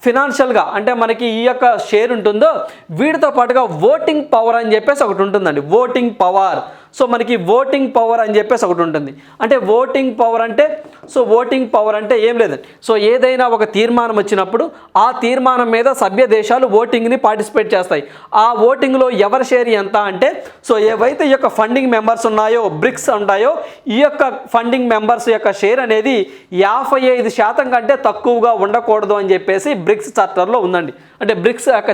ఫినాన్షియల్గా అంటే మనకి ఈ యొక్క షేర్ ఉంటుందో వీటితో పాటుగా ఓటింగ్ పవర్ అని చెప్పేసి ఒకటి ఉంటుందండి. ఓటింగ్ పవర్ సో మనకి ఓటింగ్ పవర్ అని చెప్పేసి ఒకటి ఉంటుంది. అంటే ఓటింగ్ పవర్ అంటే ఏం లేదండి. సో ఏదైనా ఒక తీర్మానం వచ్చినప్పుడు ఆ తీర్మానం మీద సభ్య దేశాలు ఓటింగ్ని పార్టిసిపేట్ చేస్తాయి. ఆ ఓటింగ్లో ఎవరి షేర్ ఎంత అంటే సో ఏవైతే ఈ యొక్క ఫండింగ్ మెంబర్స్ ఉన్నాయో బ్రిక్స్ ఉంటాయో ఈ యొక్క ఫండింగ్ మెంబర్స్ యొక్క షేర్ అనేది 55% కంటే తక్కువగా ఉండకూడదు అని చెప్పేసి బ్రిక్స్ చార్టర్లో ఉందండి. అంటే బ్రిక్స్ యొక్క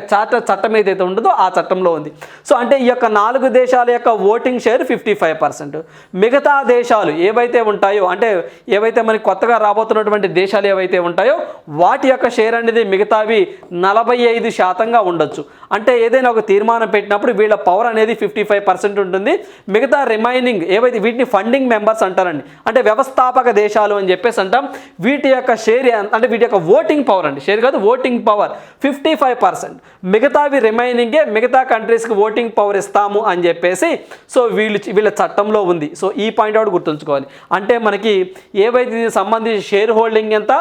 చట్టం ఏదైతే ఉంటుందో ఆ చట్టంలో ఉంది. సో అంటే ఈ యొక్క 4 దేశాల యొక్క ఓటింగ్ షేర్ 55%. మిగతా దేశాలు ఏవైతే ఉంటాయో అంటే ఏవైతే ఏవైతే మనకి కొత్తగా రాబోతున్నటువంటి దేశాలు ఏవైతే ఉంటాయో వాటి యొక్క షేర్ అనేది మిగతావి 45% ఉండొచ్చు. అంటే ఏదైనా ఒక తీర్మానం పెట్టినప్పుడు వీళ్ళ పవర్ అనేది 55% ఉంటుంది. మిగతా రిమైనింగ్ ఏవైతే వీటిని ఫండింగ్ మెంబర్స్ అంటారండి, అంటే వ్యవస్థాపక దేశాలు అని చెప్పేసి అంటాం. వీటి యొక్క షేర్ అంటే వీటి యొక్క ఓటింగ్ పవర్ అండి, షేర్ కాదు ఓటింగ్ పవర్ 55%. మిగతావి రిమైనింగే మిగతా కంట్రీస్కి ఓటింగ్ పవర్ ఇస్తాము అని చెప్పేసి సో వీళ్ళ చట్టంలో ఉంది. సో ఈ పాయింట్ అవుట్ గుర్తుంచుకోవాలి. అంటే మనకి ఏవైతే దీనికి సంబంధించి షేర్ హోల్డింగ్ ఎంత,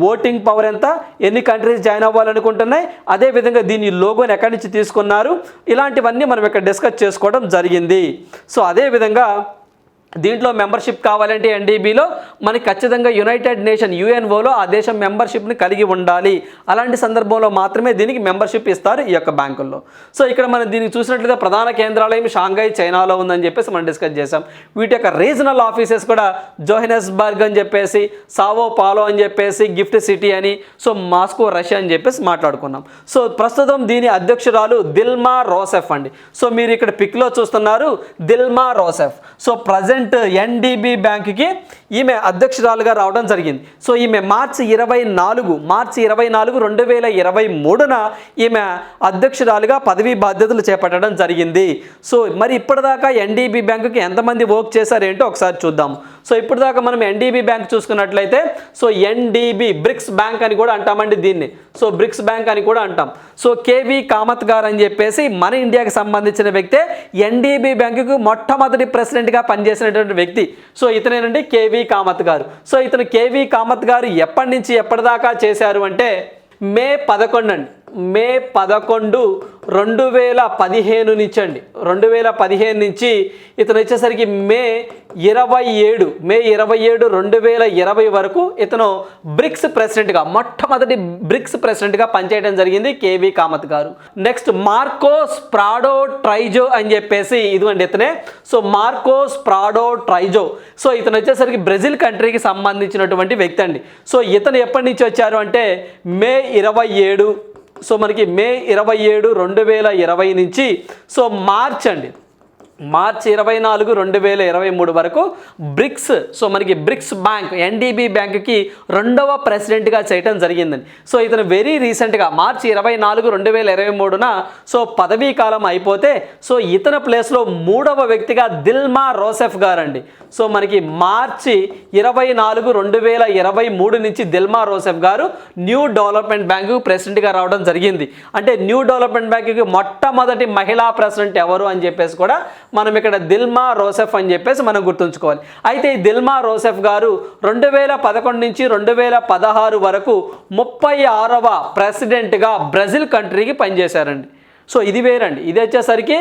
ఓటింగ్ పవర్ ఎంత, ఎన్ని కంట్రీస్ జాయిన్ అవ్వాలనుకుంటున్నాయి, అదేవిధంగా దీని లోగోని ఎక్కడి నుంచి తీసుకున్నారు, ఇలాంటివన్నీ మనం ఇక్కడ డిస్కస్ చేసుకోవడం జరిగింది. సో అదేవిధంగా దీంట్లో మెంబర్షిప్ కావాలంటే ఎన్డీబీలో మనకి ఖచ్చితంగా యునైటెడ్ నేషన్ యుఎన్ఓలో ఆ దేశం మెంబర్షిప్ని కలిగి ఉండాలి. అలాంటి సందర్భంలో మాత్రమే దీనికి మెంబర్షిప్ ఇస్తారు ఈ యొక్క బ్యాంకుల్లో. సో ఇక్కడ మనం దీనికి చూసినట్లయితే ప్రధాన కేంద్రాలయం షాంఘై చైనాలో ఉందని చెప్పేసి మనం డిస్కస్ చేసాం. వీటి యొక్క రీజనల్ ఆఫీసెస్ కూడా జోహెనెస్బర్గ్ అని చెప్పేసి, సావో పాలో అని చెప్పేసి, గిఫ్ట్ సిటీ అని, సో మాస్కో రష్యా అని చెప్పేసి మాట్లాడుకున్నాం. సో ప్రస్తుతం దీని అధ్యక్షురాలు దిల్మా రోసెఫ్ అండి. సో మీరు ఇక్కడ పిక్లో చూస్తున్నారు దిల్మా రోసెఫ్. సో ప్రజెంట్ ఎన్డీబీ బ్యాంక్కి ఈమె అధ్యక్షురాలుగా రావడం జరిగింది. సో ఈమె మార్చి 24, 2023న ఈమె అధ్యక్షురాలుగా పదవీ బాధ్యతలు చేపట్టడం జరిగింది. సో మరి ఇప్పటిదాకా ఎన్డీబీ బ్యాంకుకి ఎంతమంది వర్క్ చేశారేంటో ఒకసారి చూద్దాం. సో ఇప్పటిదాకా మనం ఎన్డీబీ బ్యాంక్ చూసుకున్నట్లయితే సో ఎన్డీబీ బ్రిక్స్ బ్యాంక్ అని కూడా అంటామండి దీన్ని. సో బ్రిక్స్ బ్యాంక్ అని కూడా అంటాం. సో కేవీ కామత్ గారు అని చెప్పేసి మన ఇండియాకి సంబంధించిన వ్యక్తే ఎన్డీబీ బ్యాంకుకు మొట్టమొదటి ప్రెసిడెంట్గా పనిచేసినటువంటి వ్యక్తి. సో ఇతనేనండి కేవీ కామత్ గారు. సో ఇతను కేవీ కామత్ గారు ఎప్పటి నుంచి ఎప్పటిదాకా చేశారు అంటే మే 11 అండి, మే 11, 2015 నుంచి అండి. 2015 నుంచి ఇతను వచ్చేసరికి మే 27, 2020 వరకు ఇతను బ్రిక్స్ ప్రెసిడెంట్గా, మొట్టమొదటి బ్రిక్స్ ప్రెసిడెంట్గా పనిచేయడం జరిగింది కేవీ కామత్ గారు. నెక్స్ట్ మార్కోస్ ప్రాడో ట్రైజో అని చెప్పేసి ఇదిగోండి ఇతనే. So Marcos Prado Troyjo. So ఇతను వచ్చేసరికి బ్రెజిల్ కంట్రీకి సంబంధించినటువంటి వ్యక్తి అండి. సో ఇతను ఎప్పటి నుంచి వచ్చారు అంటే మే 27. సో మనకి మే 27, 2020 నుంచి సో మార్చ్ 24, 2023 వరకు బ్రిక్స్, సో మనకి బ్రిక్స్ బ్యాంక్ ఎన్డీబీ బ్యాంక్కి 2వ ప్రెసిడెంట్గా చేయడం జరిగిందండి. సో ఇతను వెరీ రీసెంట్గా మార్చి 24, 2023న సో పదవీ కాలం అయిపోతే సో ఇతని ప్లేస్లో 3వ వ్యక్తిగా దిల్మా రోసెఫ్ గారండి. సో మనకి మార్చి 24, 2023 నుంచి దిల్మా రోసెఫ్ గారు న్యూ డెవలప్మెంట్ బ్యాంకు ప్రెసిడెంట్గా రావడం జరిగింది. అంటే న్యూ డెవలప్మెంట్ బ్యాంకుకి మొట్టమొదటి మహిళా ప్రెసిడెంట్ ఎవరు అని చెప్పేసి కూడా మనం ఇక్కడ దిల్మా రోసెఫ్ అని చెప్పేసి మనం గుర్తుంచుకోవాలి. అయితే ఈ దిల్మా రోసెఫ్ గారు 2011 నుంచి 2016 వరకు 36వ ప్రెసిడెంట్గా బ్రెజిల్ కంట్రీకి పనిచేశారండి. సో ఇది వేరండి. ఇది వచ్చేసరికి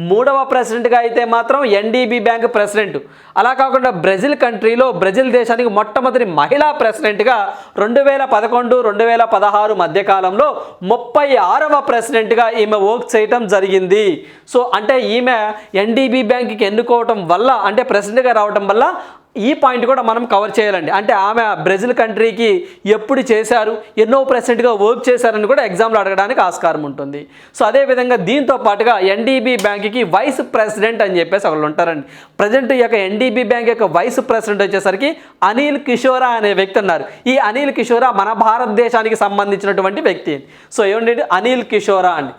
3వ ప్రెసిడెంట్గా అయితే మాత్రం ఎన్డీబీ బ్యాంక్ ప్రెసిడెంట్. అలా కాకుండా బ్రెజిల్ కంట్రీలో బ్రెజిల్ దేశానికి మొట్టమొదటి మహిళా ప్రెసిడెంట్గా 2011, 2016 మధ్యకాలంలో 36వ ప్రెసిడెంట్గా ఈమె వర్క్ చేయటం జరిగింది. సో అంటే ఈమె ఎన్డీబీ బ్యాంక్కి ఎన్నుకోవటం వల్ల, అంటే ప్రెసిడెంట్గా రావటం వల్ల ఈ పాయింట్ కూడా మనం కవర్ చేయాలండి. అంటే ఆమె బ్రెజిల్ కంట్రీకి ఎప్పుడు చేశారు, ఎన్నో ప్రెసిడెంట్గా వర్క్ చేశారని కూడా ఎగ్జామ్లో అడగడానికి ఆస్కారం ఉంటుంది. సో అదేవిధంగా దీంతో పాటుగా ఎన్డీబీ బ్యాంక్కి వైస్ ప్రెసిడెంట్ అని చెప్పేసి ఒకళ్ళు ఉంటారండి. ప్రజెంట్ ఈ యొక్క ఎన్డీబీ బ్యాంక్ యొక్క వైస్ ప్రెసిడెంట్ వచ్చేసరికి అనిల్ కిషోరా అనే వ్యక్తి ఉన్నారు. ఈ అనిల్ కిషోరా మన భారతదేశానికి సంబంధించినటువంటి వ్యక్తి. సో ఏమంటే అనిల్ కిషోరా అండి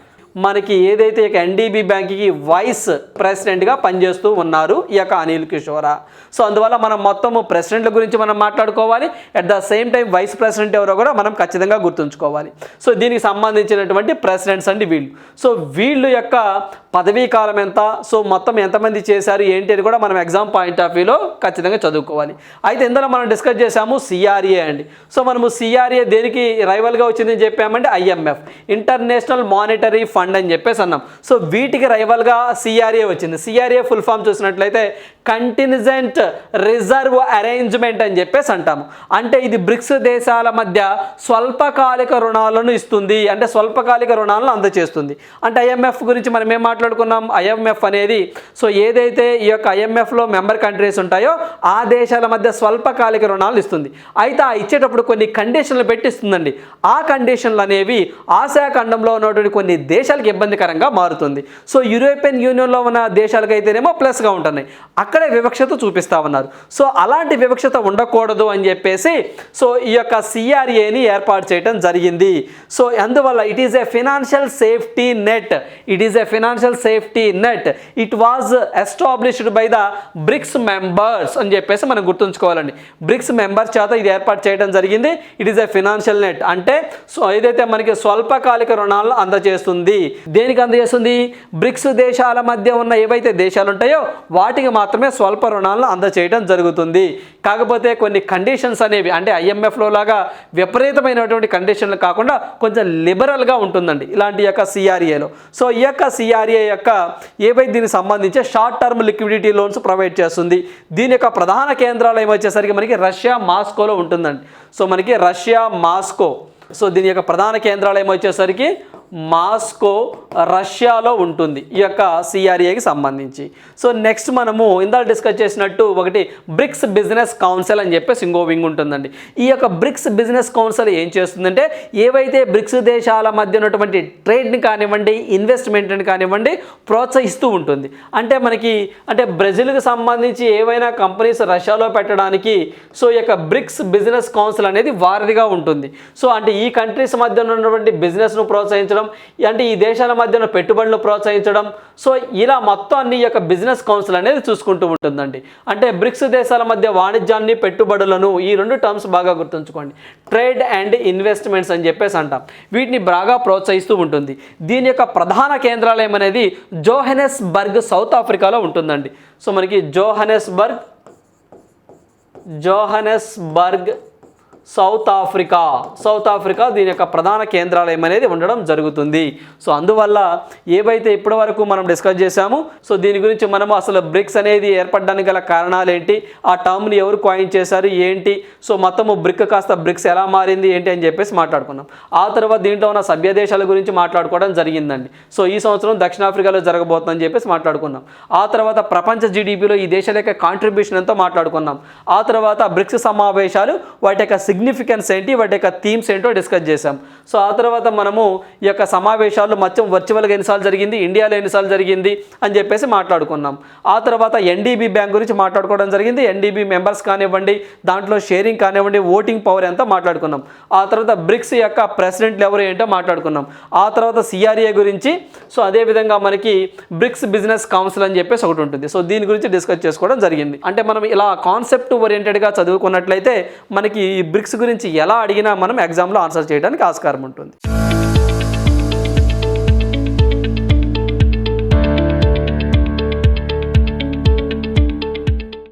మనకి ఏదైతే ఇక ఎన్డీబీ బ్యాంక్కి వైస్ ప్రెసిడెంట్గా పనిచేస్తూ ఉన్నారు ఈ యొక్క అనిల్ కిషోరా. సో అందువల్ల మనం మొత్తము ప్రెసిడెంట్ల గురించి మనం మాట్లాడుకోవాలి. At the same time vice president ఎవరో కూడా మనం ఖచ్చితంగా గుర్తుంచుకోవాలి. సో దీనికి సంబంధించినటువంటి ప్రెసిడెంట్స్ అండి వీళ్ళు. సో వీళ్ళు యొక్క పదవీ కాలం ఎంత, సో మొత్తం ఎంతమంది చేశారు ఏంటి అని కూడా మనం ఎగ్జామ్ పాయింట్ ఆఫ్ వ్యూలో ఖచ్చితంగా చదువుకోవాలి. అయితే ఇందులో మనం డిస్కస్ చేసాము సిఆర్ఏ అండి. సో మనము సిఆర్ఏ దేనికి రైవల్గా వచ్చిందని చెప్పామంటే ఐఎంఎఫ్, ఇంటర్నేషనల్ మానిటరీ ఫండ్ అని చెప్పేసి అన్నాం. సో వీటికి రైవల్గా సిఆర్ఏ వచ్చింది. సిఆర్ఏ ఫుల్ ఫామ్ చూసినట్లయితే కంటింజెంట్ రిజర్వ్ అరేంజ్మెంట్ అని చెప్పేసి అంటాము. అంటే ఇది బ్రిక్స్ దేశాల మధ్య స్వల్పకాలిక రుణాలను ఇస్తుంది, అంటే స్వల్పకాలిక రుణాలను అందజేస్తుంది. అంటే ఐఎంఎఫ్ గురించి మనం ఏం మాట్లాడుతున్నాం, మాట్లాడుకున్నాం IMF అనేది. సో ఏదైతే ఈ యొక్క IMFలో మెంబర్ కంట్రీస్ ఉంటాయో ఆ దేశాల మధ్య స్వల్పకాలిక రుణాలు ఇస్తుంది. అయితే ఆ ఇచ్చేటప్పుడు కొన్ని కండిషన్లు పెట్టిస్తుందండి. ఆ కండిషన్లు అనేవి ఆసియా ఖండంలో ఉన్నటువంటి కొన్ని దేశాలకు ఇబ్బందికరంగా మారుతుంది. సో యూరోపియన్ యూనియన్లో ఉన్న దేశాలకైతేనేమో ప్లస్గా ఉంటున్నాయి, అక్కడే వివక్షత చూపిస్తా ఉన్నారు. సో అలాంటి వివక్షత ఉండకూడదు అని చెప్పేసి సో ఈ యొక్క CRAని ఏర్పాటు చేయడం జరిగింది. సో అందువల్ల it is a financial safety net. It was established by the BRICS members అని చెప్పేసి మనం గుర్తుంచుకోవాలండి. బ్రిక్స్ మెంబర్స్ చేత ఇది ఏర్పాటు చేయడం జరిగింది. It is a financial net అంటే సో ఏదైతే మనకి స్వల్పకాలిక రుణాలను అందజేస్తుంది. దేనికి అందజేస్తుంది? బ్రిక్స్ దేశాల మధ్య ఉన్న ఏవైతే దేశాలు ఉంటాయో వాటికి మాత్రమే స్వల్ప రుణాలను అందజేయడం జరుగుతుంది. కాకపోతే కొన్ని కండిషన్స్ అనేవి అంటే IMFలో లాగా విపరీతమైనటువంటి కండిషన్లు కాకుండా కొంచెం లిబరల్గా ఉంటుందండి ఇలాంటి యొక్క CRAలో. సో ఈ యొక్క CRA యొక్క ఏవైతే దీనికి సంబంధించి short term liquidity loans provide చేస్తుంది. దీని యొక్క ప్రధాన కేంద్రాలయం వచ్చేసరికి మనకి రష్యా మాస్కోలో ఉంటుందండి. సో మనకి రష్యా మాస్కో. సో దీని యొక్క ప్రధాన కేంద్రాలయం వచ్చేసరికి మాస్కో రష్యాలో ఉంటుంది ఈ యొక్క CRAకి సంబంధించి. సో నెక్స్ట్ మనము ఇందాక డిస్కస్ చేసినట్టు ఒకటి బ్రిక్స్ బిజినెస్ కౌన్సిల్ అని చెప్పేసి ఇంకో వింగ్ ఉంటుందండి. ఈ యొక్క బ్రిక్స్ బిజినెస్ కౌన్సిల్ ఏం చేస్తుందంటే ఏవైతే బ్రిక్స్ దేశాల మధ్య ఉన్నటువంటి ట్రేడ్ని కానివ్వండి ఇన్వెస్ట్మెంట్ని కానివ్వండి ప్రోత్సహిస్తూ ఉంటుంది. అంటే మనకి అంటే బ్రెజిల్కి సంబంధించి ఏవైనా కంపెనీస్ రష్యాలో పెట్టడానికి సో ఈ యొక్క బ్రిక్స్ బిజినెస్ కౌన్సిల్ అనేది వారిదిగా ఉంటుంది. సో అంటే ఈ కంట్రీస్ మధ్య ఉన్నటువంటి బిజినెస్ను ప్రోత్సహించడం అంటే ఈ దేశాల మధ్యన పెట్టుబడులు ప్రోత్సహించడం సో ఇలా మొత్తం అన్ని యొక్క బిజినెస్ కౌన్సిల్ అనేది చూసుకుంటూ ఉంటుందండి. అంటే బ్రిక్స్ దేశాల మధ్య వాణిజ్యాన్ని పెట్టుబడులను ఈ రెండు టర్మ్స్ బాగా గుర్తుంచుకోండి. ట్రేడ్ అండ్ ఇన్వెస్ట్మెంట్స్ అని చెప్పేసి అంటాం. వీటిని బాగా ప్రోత్సహిస్తూ ఉంటుంది. దీని యొక్క ప్రధాన కేంద్రాలయం అనేది జోహెనెస్బర్గ్ సౌత్ ఆఫ్రికాలో ఉంటుందండి. సో మనకి జోహెనెస్బర్గ్ సౌత్ ఆఫ్రికా దీని యొక్క ప్రధాన కేంద్రాలయం అనేది ఉండడం జరుగుతుంది. సో అందువల్ల ఏవైతే ఇప్పటి వరకు మనం డిస్కస్ చేశామో సో దీని గురించి మనము అసలు బ్రిక్స్ అనేది ఏర్పడడానికి గల కారణాలు ఏంటి, ఆ టర్మ్ని ఎవరు కాయిన్ చేశారు ఏంటి, సో మొత్తము బ్రిక్ కాస్త బ్రిక్స్ ఎలా మారింది ఏంటి అని చెప్పేసి మాట్లాడుకున్నాం. ఆ తర్వాత దీంట్లో ఉన్న సభ్య దేశాల గురించి మాట్లాడుకోవడం జరిగిందండి. సో ఈ సంవత్సరం దక్షిణాఫ్రికాలో జరగబోతుందని చెప్పేసి మాట్లాడుకున్నాం. ఆ తర్వాత ప్రపంచ GDPలో ఈ దేశాల యొక్క కాంట్రిబ్యూషన్ ఎంతో మాట్లాడుకున్నాం. ఆ తర్వాత బ్రిక్స్ సమావేశాలు వాటి యొక్క సిగ్నిఫికెన్స్ ఏంటి, వాటి యొక్క థీమ్స్ ఏంటో డిస్కస్ చేశాం. సో ఆ తర్వాత మనము ఈ యొక్క సమావేశాలు మొత్తం వర్చువల్గా ఎన్నిసార్లు జరిగింది, ఇండియాలో ఎన్నిసార్లు జరిగింది అని చెప్పేసి మాట్లాడుకున్నాం. ఆ తర్వాత NDB బ్యాంక్ గురించి మాట్లాడుకోవడం జరిగింది. NDB మెంబర్స్ కానివ్వండి, దాంట్లో షేరింగ్ కానివ్వండి, ఓటింగ్ పవర్ ఎంత మాట్లాడుకున్నాం. ఆ తర్వాత బ్రిక్స్ యొక్క ప్రెసిడెంట్లు ఎవరు ఏంటో మాట్లాడుకున్నాం. ఆ తర్వాత CRA గురించి, సో అదేవిధంగా మనకి బ్రిక్స్ బిజినెస్ కౌన్సిల్ అని చెప్పేసి ఒకటి ఉంటుంది. సో దీని గురించి డిస్కస్ చేసుకోవడం జరిగింది. అంటే మనం ఇలా కాన్సెప్ట్ ఓరియంటెడ్గా చదువుకున్నట్లయితే మనకి ఈ బ్రిక్స్ గురించి ఎలా అడిగినా మనం ఎగ్జామ్లో ఆన్సర్ చేయడానికి ఆస్కారం ఉంటుంది.